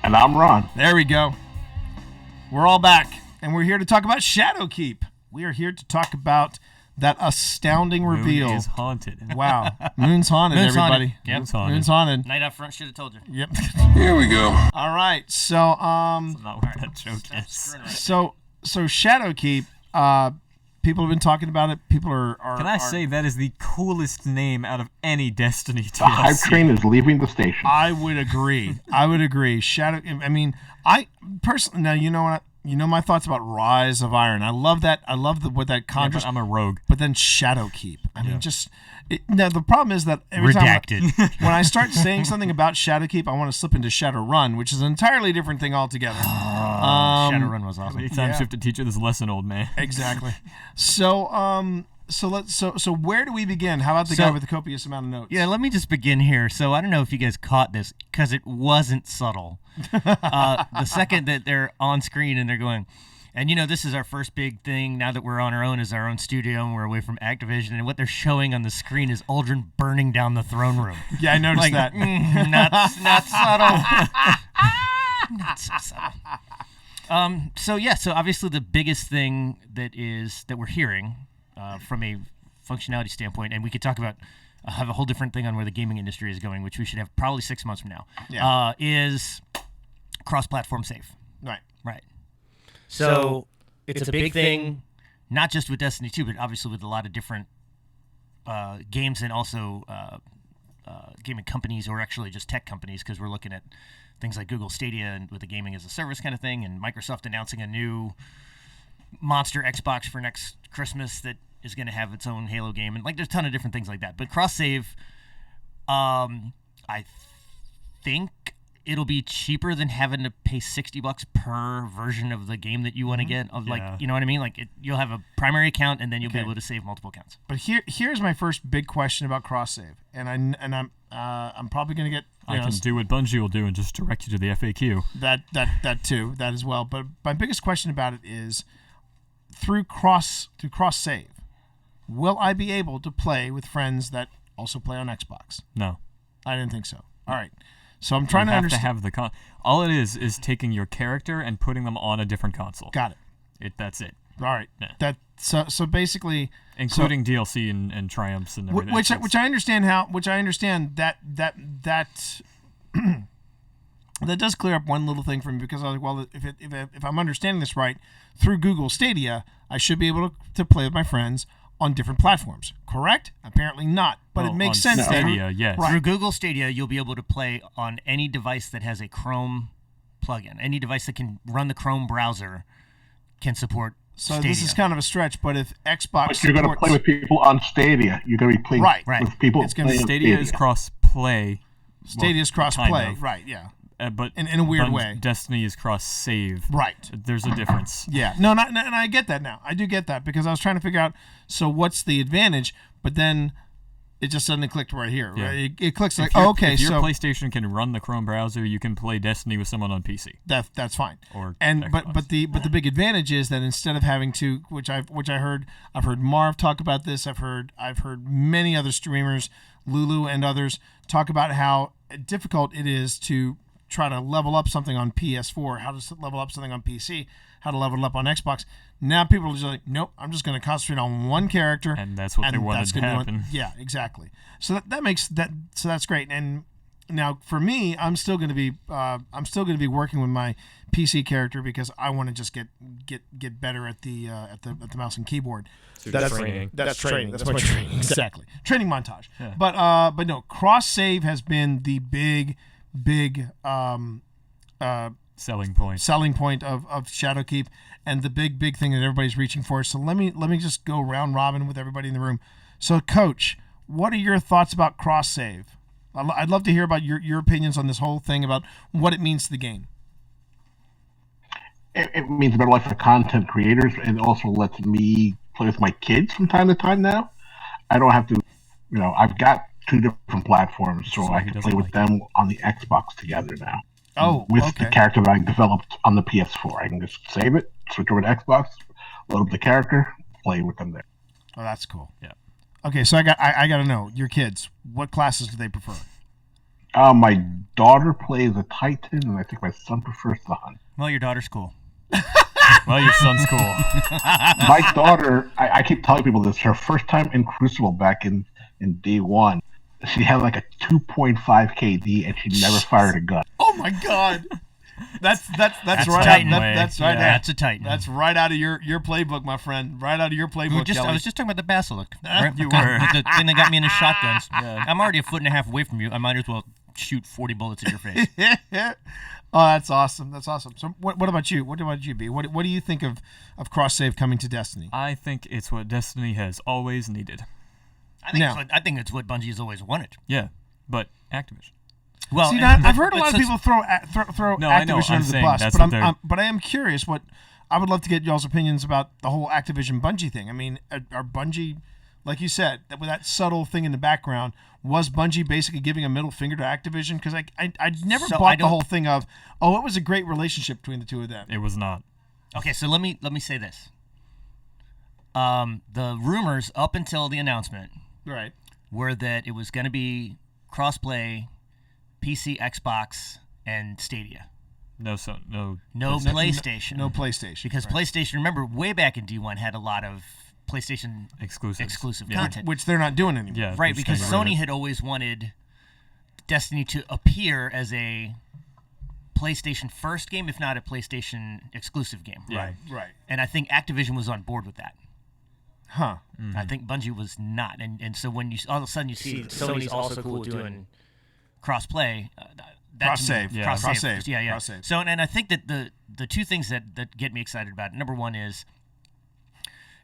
And I'm Ron. There we go. We're all back, and we're here to talk about Shadowkeep. We are here to talk about that astounding reveal. Moon is haunted. Wow. Moon's haunted, Moon's everybody. haunted. Yep. Moon's haunted. Moon's haunted. Night Out Front should have told you. Yep. Here we go. All right. So, Not where that joke is. so Shadowkeep, people have been talking about it. People are Can I say that is the coolest name out of any Destiny DLC? The hype train is leaving the station. I would agree. I mean, I personally, now you know what? You know my thoughts about Rise of Iron. I love that. I love what that Yeah, conjures. but I'm a rogue. But then Shadowkeep. I mean, now the problem is that every Redacted. time when I start saying something about Shadowkeep, I want to slip into Shadowrun, which is an entirely different thing altogether. Shadowrun was How awesome. many times you have to teach you this lesson, old man? Exactly. So where do we begin? How about the guy with the copious amount of notes? Yeah, let me just begin here. So I don't know if you guys caught this because it wasn't subtle. The second that they're on screen and they're going, and this is our first big thing now that we're on our own as our own studio and we're away from Activision, and what they're showing on the screen is Aldrin burning down the throne room. Yeah, I noticed that. Not subtle. Not so subtle. So obviously the biggest thing that we're hearing from a functionality standpoint, and we could talk about have a whole different thing on where the gaming industry is going, which we should have probably 6 months from now, is cross-platform save. Right. So it's a big thing. Not just with Destiny 2, but obviously with a lot of different games and also gaming companies, or actually just tech companies, because we're looking at things like Google Stadia and with the gaming as a service kind of thing, and Microsoft announcing a new monster Xbox for next Christmas that is going to have its own Halo game, and there's a ton of different things like that. But cross save, I think it'll be cheaper than having to pay $60 per version of the game that you want to get. You know what I mean? You'll have a primary account, and then you'll be able to save multiple accounts. But here's my first big question about cross save, and I'm probably going to get. I can do what Bungie will do and just direct you to the FAQ. That too, that as well. But my biggest question about it is through cross save, will I be able to play with friends that also play on Xbox? No. I didn't think so. All right. So I'm trying to understand. You have to have all it is taking your character and putting them on a different console. Got it. That's it. All right. Yeah. So basically, including DLC and triumphs and everything. Which I understand that that does clear up one little thing for me, because I was like, well, if I'm understanding this right, through Google Stadia, I should be able to play with my friends on different platforms. Correct? Apparently not, but it makes sense. Stadia, yes. Right. Through Google Stadia, you'll be able to play on any device that has a Chrome plugin. Any device that can run the Chrome browser can support Stadia. This is kind of a stretch, but if Xbox But you're going to play with people on Stadia. You're going to be playing with people. It's going to be Stadia is cross-play. Stadia's cross-play, right, yeah. But in a weird way. Destiny is cross-save. Right. There's a difference. Yeah. No, and I get that now. I do get that, because I was trying to figure out, so what's the advantage? But then it just suddenly clicked right here. Yeah. Right? It clicks like, if your PlayStation can run the Chrome browser, you can play Destiny with someone on PC. That's fine. Or but the big advantage is that instead of having to, I've heard Marv talk about this. I've heard many other streamers, Lulu and others, talk about how difficult it is to try to level up something on PS4, how to level up something on PC, how to level it up on Xbox. Now people are just like, nope, I'm just going to concentrate on one character, and that's what they wanted to happen. Yeah, exactly. So that makes that. So that's great. And Now, for me, I'm still going to be working with my PC character because I want to just get better at the mouse and keyboard. That's training. That's training. That's my training. Exactly. Training montage. Yeah. But no, cross save has been the big selling point of Shadowkeep, and the big thing that everybody's reaching for. So let me just go round robin with everybody in the room. So, Coach, what are your thoughts about cross save? I'd love to hear about your opinions on this whole thing about what it means to the game. It means a better life for content creators. It also lets me play with my kids from time to time now. I don't have to, I've got 2 different platforms, so I can play with them on the Xbox together now. Oh, with okay. the character that I developed on the PS4. I can just save it, switch over to Xbox, load up the character, play with them there. Oh, that's cool. Yeah. Okay, so I got to know, your kids, what classes do they prefer? My daughter plays a Titan, and I think my son prefers the Hunt. Well, your daughter's cool. Well, your son's cool. My daughter, I keep telling people this, her first time in Crucible back in D1, she had like a 2.5 KD, and she never fired a gun. Oh my God. That's right. That's right. That's a Titan. That's right out of your playbook, my friend. Right out of your playbook. I was just talking about the Basilisk. Right? You were. The thing that got me into shotguns. Yeah. I'm already a 1.5 feet away from you. I might as well shoot 40 bullets at your face. Oh, that's awesome. That's awesome. So, what about you? What about you, B? What do you think of cross save coming to Destiny? I think it's what Destiny has always needed. I think it's what Bungie has always wanted. Yeah, but Activision. Well, see, I've heard a lot of people throw Activision under the bus, but I am curious. I would love to get y'all's opinions about the whole Activision Bungie thing. I mean, are Bungie, like you said, with that subtle thing in the background, was Bungie basically giving a middle finger to Activision? Because I never bought the whole thing of, it was a great relationship between the two of them. It was not. Okay, so let me say this. The rumors up until the announcement, right, were that it was going to be crossplay, PC, Xbox, and Stadia. No PlayStation. No PlayStation. Because PlayStation, remember, way back in D1 had a lot of PlayStation exclusive content. Which they're not doing anymore. Yeah, right, because Sony had always wanted Destiny to appear as a PlayStation first game, if not a PlayStation exclusive game. Yeah. Right. And I think Activision was on board with that. Huh. Mm-hmm. I think Bungie was not. And so when you all of a sudden you see Sony's also cool doing cross-play. Cross-save. Yeah. Cross-save. Yeah. Cross-save. So, and I think that the two things that get me excited about it, number one is,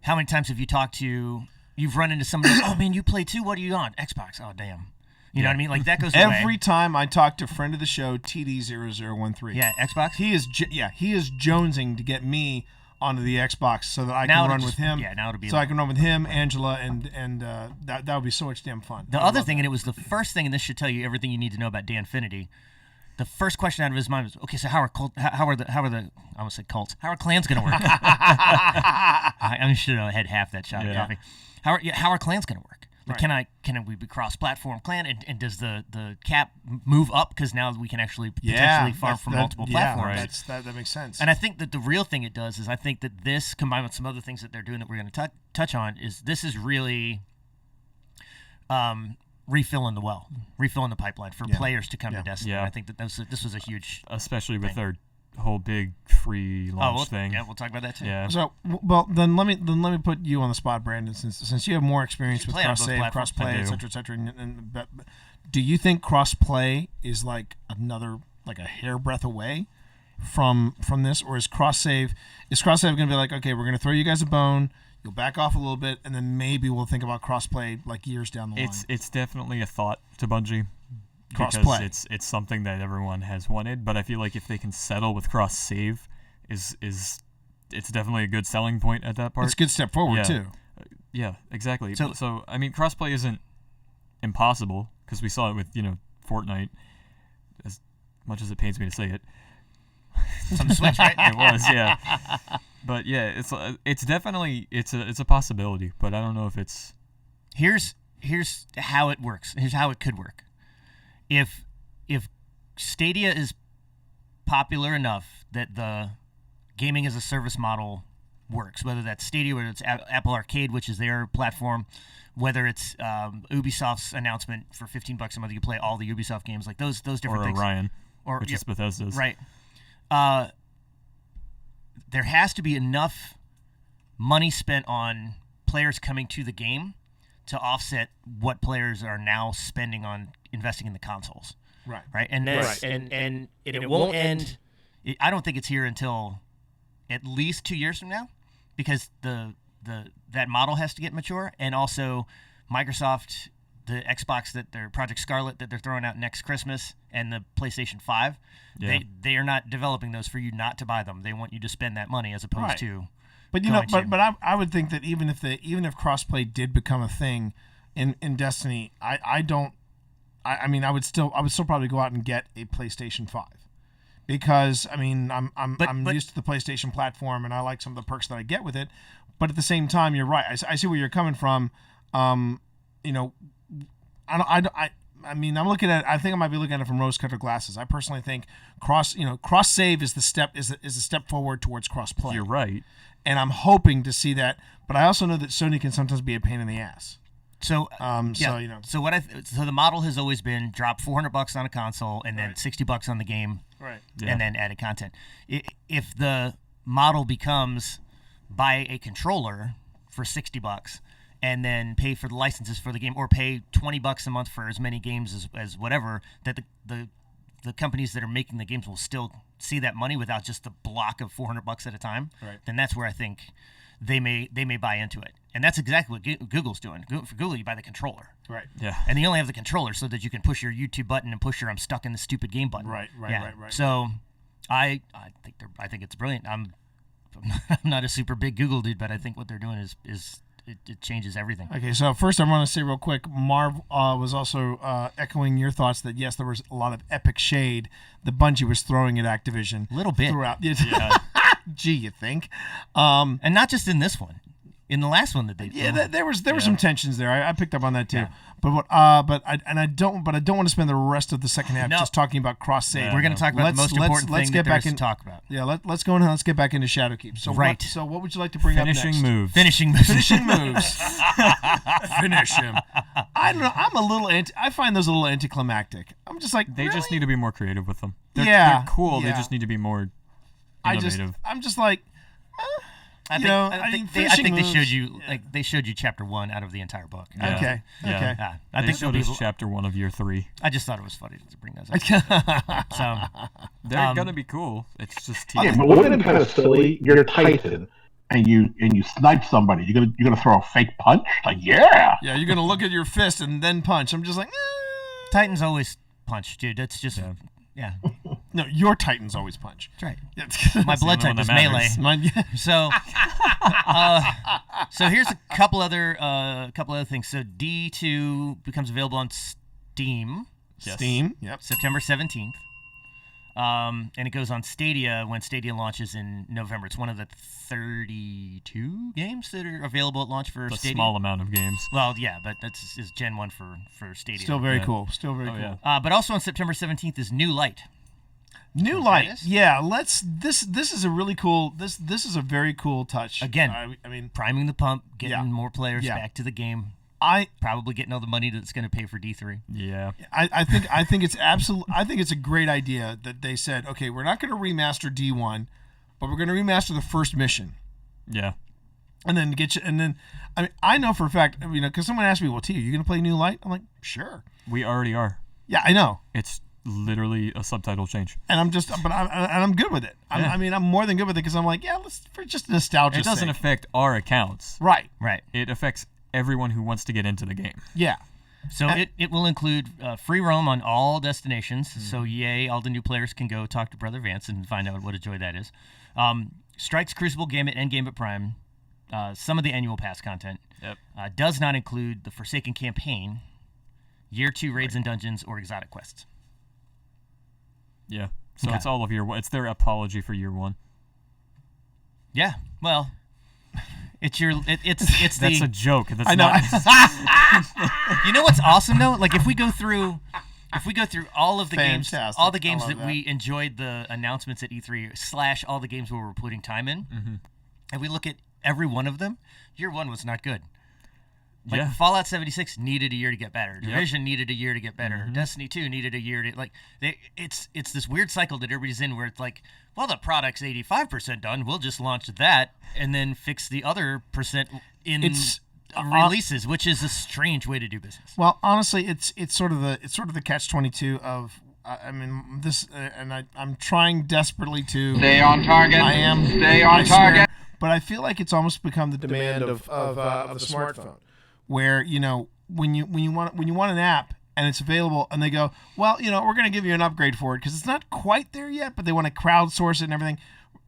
how many times have you've run into somebody, oh man, you play too? What are you on? Xbox. Oh, damn. You know what I mean? Like, that goes away. Every time I talk to a friend of the show, TD0013. Yeah, Xbox? He is jonesing to get me onto the Xbox so that I can run with him. Yeah, now it'll be. So I can run with him, Angela, and that would be so much damn fun. The other thing, and it was the first thing, and this should tell you everything you need to know about Danfinity. The first question out of his mind was, okay, so how are I almost said cults. How are clans going to work? I should have had half that shot of coffee. How are clans going to work? Like, right. Can we be cross-platform clan? And does the cap move up because now we can actually potentially farm from multiple platforms? That makes sense. And I think that the real thing it does is I think that this, combined with some other things that they're doing that we're going to touch on, is this is really refilling the pipeline for players to come to Destiny. Yeah. I think that this was a huge, especially with their whole big free launch thing. Yeah, we'll talk about that too. Yeah. So, then let me put you on the spot, Brandon, since you have more experience with cross-save, cross-play, etc. And do you think cross-play is like a hair breadth away from this, or is cross-save going to be like, okay, we're going to throw you guys a bone, you'll back off a little bit, and then maybe we'll think about cross-play like years down the line? It's definitely a thought to Bungie. Cross-play. Because it's something that everyone has wanted, but I feel like if they can settle with cross-save, it's definitely a good selling point at that part. It's a good step forward too. Yeah, exactly. So I mean, cross-play isn't impossible because we saw it with Fortnite. As much as it pains me to say it, on the Switch, right? It was, yeah. But yeah, it's definitely a possibility, but I don't know if it's. Here's how it works. Here's how it could work. If Stadia is popular enough that the gaming as a service model works, whether that's Stadia, whether it's Apple Arcade, which is their platform, whether it's Ubisoft's announcement for $15 a month, you play all the Ubisoft games, like those different things. Or Orion, or which is Bethesda's. Right. There has to be enough money spent on players coming to the game to offset what players are now spending on investing in the consoles. Right. Right. And and it won't end. I don't think it's here until at least 2 years from now, because that model has to get mature, and also Microsoft, the Xbox that their Project Scarlet that they're throwing out next Christmas, and the PlayStation 5, they are not developing those for you not to buy them. They want you to spend that money as opposed to. But I would think that even if crossplay did become a thing in Destiny, I would still probably go out and get a PlayStation 5. Because I'm used to the PlayStation platform, and I like some of the perks that I get with it. But at the same time, you're right. I see where you're coming from. I'm looking at. I think I might be looking at it from rose-colored glasses. I personally think cross save is a step forward towards cross play. You're right, and I'm hoping to see that. But I also know that Sony can sometimes be a pain in the ass. So so the model has always been drop $400 on a console and then $60 on the game, right? And then added content. If the model becomes buy a controller for $60 and then pay for the licenses for the game, or pay $20 a month for as many games as whatever, that the companies that are making the games will still see that money without just the block of $400 at a time. Right. Then that's where I think they may buy into it. And that's exactly what Google's doing. For Google, you buy the controller. Right. Yeah. And you only have the controller so that you can push your YouTube button and push your I'm stuck in the stupid game button. Right. So I think it's brilliant. I'm not a super big Google dude, but I think what they're doing is it changes everything. Okay, so first I want to say real quick, Marv was also echoing your thoughts that yes, there was a lot of epic shade that Bungie was throwing at Activision. A little bit. Throughout. Yeah. Gee, you think? And not just in this one. In the last one that they there were some tensions there. I picked up on that too. Yeah. But I don't want to spend the rest of the second half just talking about cross save. We're going to talk about the most important thing that there is to talk about. Yeah, let's go and let's get back into Shadowkeep. So right. What would you like to bring up next? Finishing moves. Finishing moves. Finish him. I don't know. I find those a little anticlimactic. I'm just like, they really? just need to be more creative with them. They're cool. Yeah. They just need to be more innovative. I'm just like. I think they showed you they showed you chapter 1 out of the entire book. Yeah. Okay. Yeah. I think showed us chapter 1 of year 3. I just thought it was funny to bring those up. So they're gonna be cool. It's just yeah, but wouldn't it be kind of silly? You're Titan, and you snipe somebody. You're gonna throw a fake punch? Like yeah, you're gonna look at your fist and then punch. I'm just like, Titans always punch, dude. That's just yeah. No, your Titans always punch. That's right. My blood type is melee. So here's a couple other things. So D2 becomes available on Steam. Yes. Steam. Yep. September 17th. And it goes on Stadia when Stadia launches in November. It's one of the 32 games that are available at launch for Stadia. A small amount of games. Well, yeah, but is Gen 1 for Stadia. Still very cool. Still very cool. Yeah. But also on September 17th is New Light. New Light. Yeah, this is a really cool this is a very cool touch. Again, I mean priming the pump, getting more players back to the game. Probably getting all the money that's going to pay for D3. Yeah. I think it's I think it's a great idea that they said, okay, we're not going to remaster D1, but we're going to remaster the first mission. Yeah. And then I know for a fact, because someone asked me, well, T, are you going to play New Light? I'm like, sure. We already are. Yeah, I know. It's literally a subtitle change. And I'm good with it. I'm more than good with it because I'm like, for just nostalgia. It doesn't affect our accounts. Right. It affects everyone who wants to get into the game. Yeah. So it will include free roam on all destinations. So yay, all the new players can go talk to Brother Vance and find out what a joy that is. Strikes, Crucible, Gambit, and Gambit Prime. Some of the annual pass content. Yep. Does not include the Forsaken campaign, Year 2 raids and dungeons, or exotic quests. Yeah. So it's all of year 1. It's their apology for year 1. Yeah. Well, it's That's a joke. That's I know. You know what's awesome though? Like if we go through all of the games, all the games that we enjoyed the announcements at E3 / all the games where we're putting time in. Mm-hmm. and we look at every one of them, year one was not good. Like Yeah. Fallout 76 needed a year to get better. Division needed a year to get better. Destiny 2 needed a year to it's this weird cycle that everybody's in where it's like, well, the product's 85% done. We'll just launch that and then fix the other percent in releases, which is a strange way to do business. Well, honestly, it's sort of the catch-22 of I'm trying desperately to Stay on target. I am. Stay I on swear. target. But I feel like it's almost become the demand of the smartphone, where when you want an app and it's available, and they go, well, we're going to give you an upgrade for it because it's not quite there yet, but they want to crowdsource it and everything,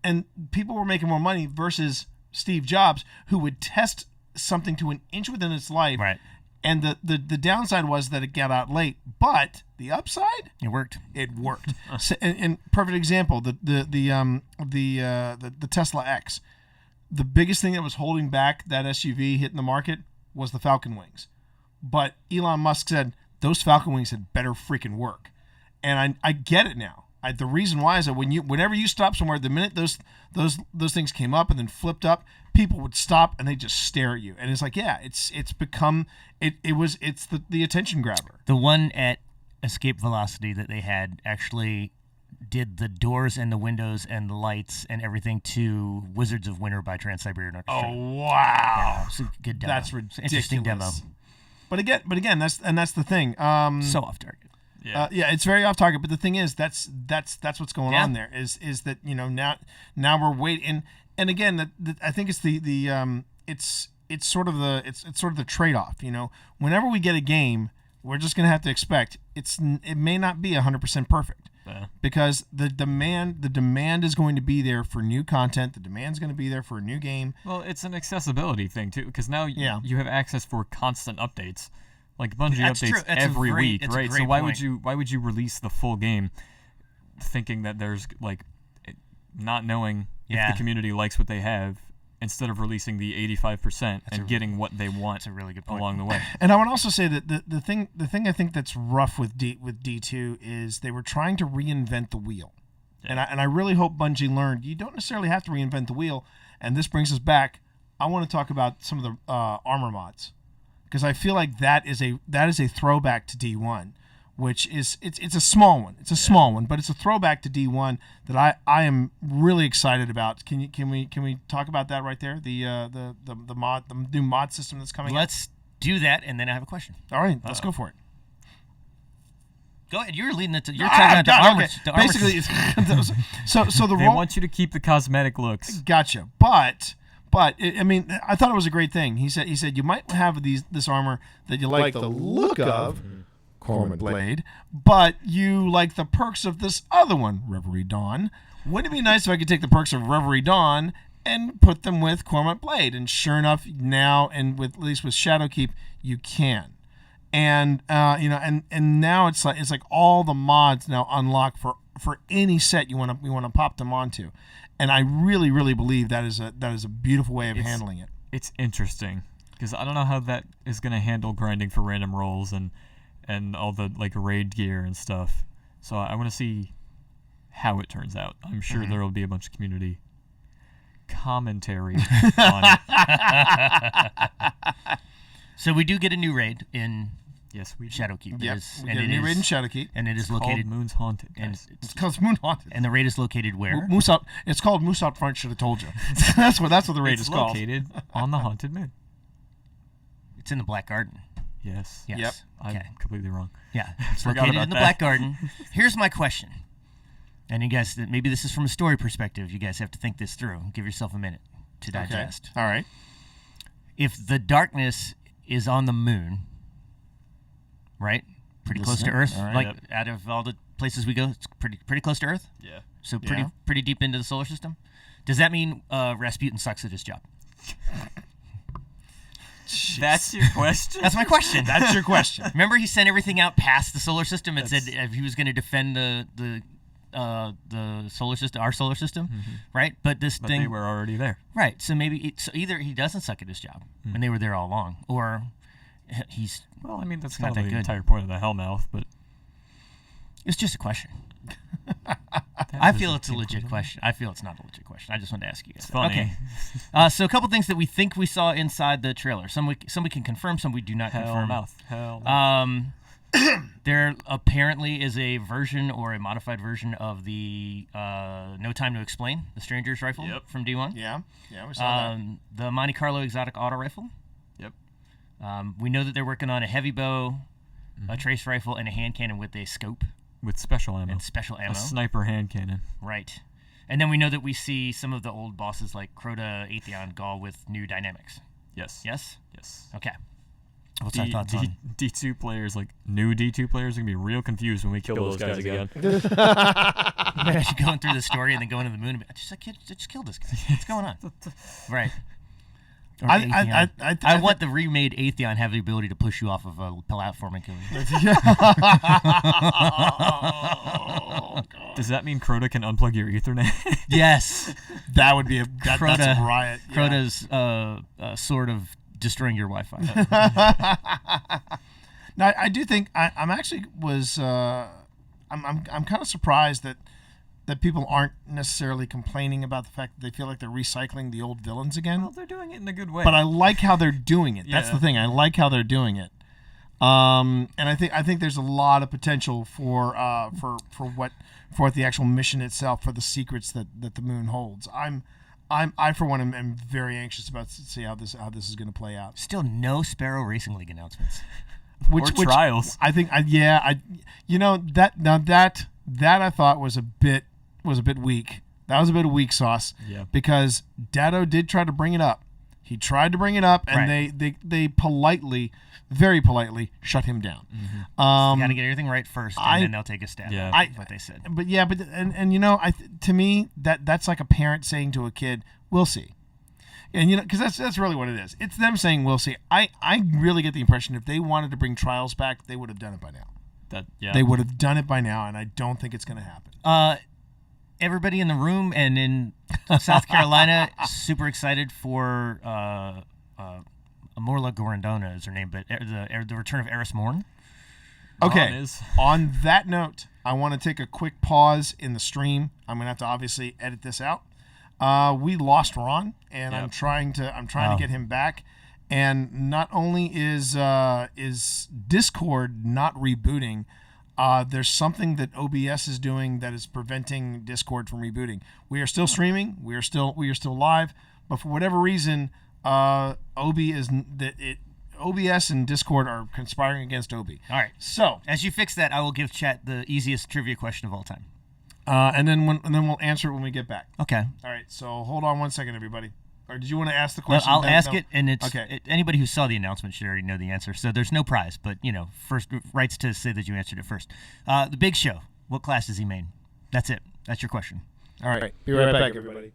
and people were making more money versus Steve Jobs, who would test something to an inch within its life, right? And the downside was that it got out late, but the upside, it worked. It worked. So, and perfect example, the Tesla X. The biggest thing that was holding back that SUV hitting the market was the Falcon Wings. But Elon Musk said those Falcon Wings had better freaking work. And I get it now. The reason why is that whenever you stop somewhere, the minute those things came up and then flipped up, people would stop and they just stare at you. And it's like, yeah, it's become it's the attention grabber. The one at Escape Velocity that they had actually did the doors and the windows and the lights and everything to Wizards of Winter by Trans-Siberian Orchestra. Oh wow, yeah, it's a good demo. That's ridiculous. Interesting demo. But again, that's the thing. So off target. Yeah, it's very off target. But the thing is, that's what's going on there. Is that now we're waiting. And again, I think it's it's sort of the trade off. Whenever we get a game, we're just gonna have to expect it may not be 100% perfect. Because the demand is going to be there for new content. The demand's going to be there for a new game. Well, it's an accessibility thing too, because now you have access for constant updates, like Bungie updates every week, right? So why would you release the full game, thinking that there's not knowing if the community likes what they have, instead of releasing the 85% and getting what they want. That's a really good point. Along the way. And I would also say that the thing I think that's rough with D2 is they were trying to reinvent the wheel. Yeah. And I really hope Bungie learned you don't necessarily have to reinvent the wheel. And this brings us back. I want to talk about some of the armor mods, because I feel like that is a throwback to D1. Which is it's a small one. It's a small one, but it's a throwback to D1 that I am really excited about. Can we talk about that right there? The new mod system that's coming. Let's do that, and then I have a question. All right, let's go for it. Go ahead. You're leading it. You're talking about the armor. Okay. Basically, it's, so the they want you to keep the cosmetic looks. Gotcha, but I mean, I thought it was a great thing. He said you might have this armor that you like the look of. Cormant Blade, but you like the perks of this other one, Reverie Dawn. Wouldn't it be nice if I could take the perks of Reverie Dawn and put them with Cormant Blade? And sure enough, now and at least with Shadowkeep, you can. And and now it's like all the mods now unlock for any set you want to pop them onto. And I really, really believe that is a beautiful way of handling it. It's interesting because I don't know how that is going to handle grinding for random rolls and all the raid gear and stuff. So I want to see how it turns out. I'm sure there will be a bunch of community commentary on it. So we do get a new raid in Shadowkeep. Yep, we get a new raid in Shadowkeep. And it is located... Moon's Haunted. And it's called Moon Haunted. And the raid is located where? It's called Moose Out Front, should have told you. that's what the raid is called. It's located on the Haunted Moon. It's in the Black Garden. Yes. Yep. I'm completely wrong. Yeah, it's located in the Black Garden. Here's my question. And you guys, maybe this is from a story perspective. You guys have to think this through. Give yourself a minute to digest. Okay. All right. If the darkness is on the moon, right? Pretty close to Earth. Right. Out of all the places we go, it's pretty close to Earth. Yeah. So pretty deep into the solar system. Does that mean Rasputin sucks at his job? Jeez. That's your question? That's my question. That's your question. Remember, he sent everything out past the solar system and said he was going to defend the solar system, our solar system, right? But they were already there, right? So maybe either he doesn't suck at his job, and they were there all along, or he's that's kind of the entire point of the Hellmouth. But It's just a question. I feel it's a legit question. I feel it's not a legit question. I just wanted to ask you guys. It's funny. Okay. So a couple things that we think we saw inside the trailer. Some we can confirm, some we do not confirm. There apparently is a version or a modified version of the No Time to Explain, the Stranger's rifle from D1. Yeah, we saw that. The Monte Carlo exotic auto rifle. Yep. We know that they're working on a heavy bow, a trace rifle, and a hand cannon with a scope. With special ammo. And special ammo. A sniper hand cannon. Right. And then we know that we see some of the old bosses like Crota, Atheon, Gaul with new dynamics. Yes. Yes? Yes. Okay. What's our thoughts on D2 players, like new D2 players, are going to be real confused when we Kill those guys again. Imagine going through the story and then going to the moon and be, I just killed this guy. What's going on? Right. I want the remade Atheon have the ability to push you off of a platform and kill you. Does that mean Crota can unplug your Ethernet? Yes. That would be that's a riot. Yeah. Crota's sort of destroying your Wi-Fi. Now, I do think I'm actually I'm kind of surprised that people aren't necessarily complaining about the fact that they feel like they're recycling the old villains again. Well, they're doing it in a good way. But I like how they're doing it. That's the thing. I like how they're doing it. And I think there's a lot of potential for what the actual mission itself, for the secrets that the moon holds. I for one am very anxious about to see how this is going to play out. Still no Sparrow Racing League announcements. Which trials. I think that I thought was a bit weak. That was a bit of weak sauce. Yeah. Because Datto did try to bring it up. He tried to bring it up, and they politely, very politely, shut him down. You got to get everything right first, and then they'll take a stab. Yeah. At what they said. To me that's like a parent saying to a kid, "We'll see." And because that's really what it is. It's them saying, "We'll see." I really get the impression if they wanted to bring trials back, they would have done it by now. They would have done it by now, and I don't think it's going to happen. Everybody in the room and in South Carolina super excited for Morla Gorondona is her name, but the return of Eris Morn. Okay. On that note, I want to take a quick pause in the stream. I'm going to have to obviously edit this out. We lost Ron, and I'm trying to get him back. And not only is Discord not rebooting, there's something that OBS is doing that is preventing Discord from rebooting. We are still streaming. We are still live. But for whatever reason, OBS and Discord are conspiring against OB. All right. So as you fix that, I will give chat the easiest trivia question of all time. And then we'll answer it when we get back. Okay. All right. So hold on one second, everybody. Or did you want to ask the question? I'll ask it, and it's anybody who saw the announcement should already know the answer. So there's no prize, but first rights to say that you answered it first. The Big Show. What class does he main? That's it. That's your question. All right. Be right back, everybody.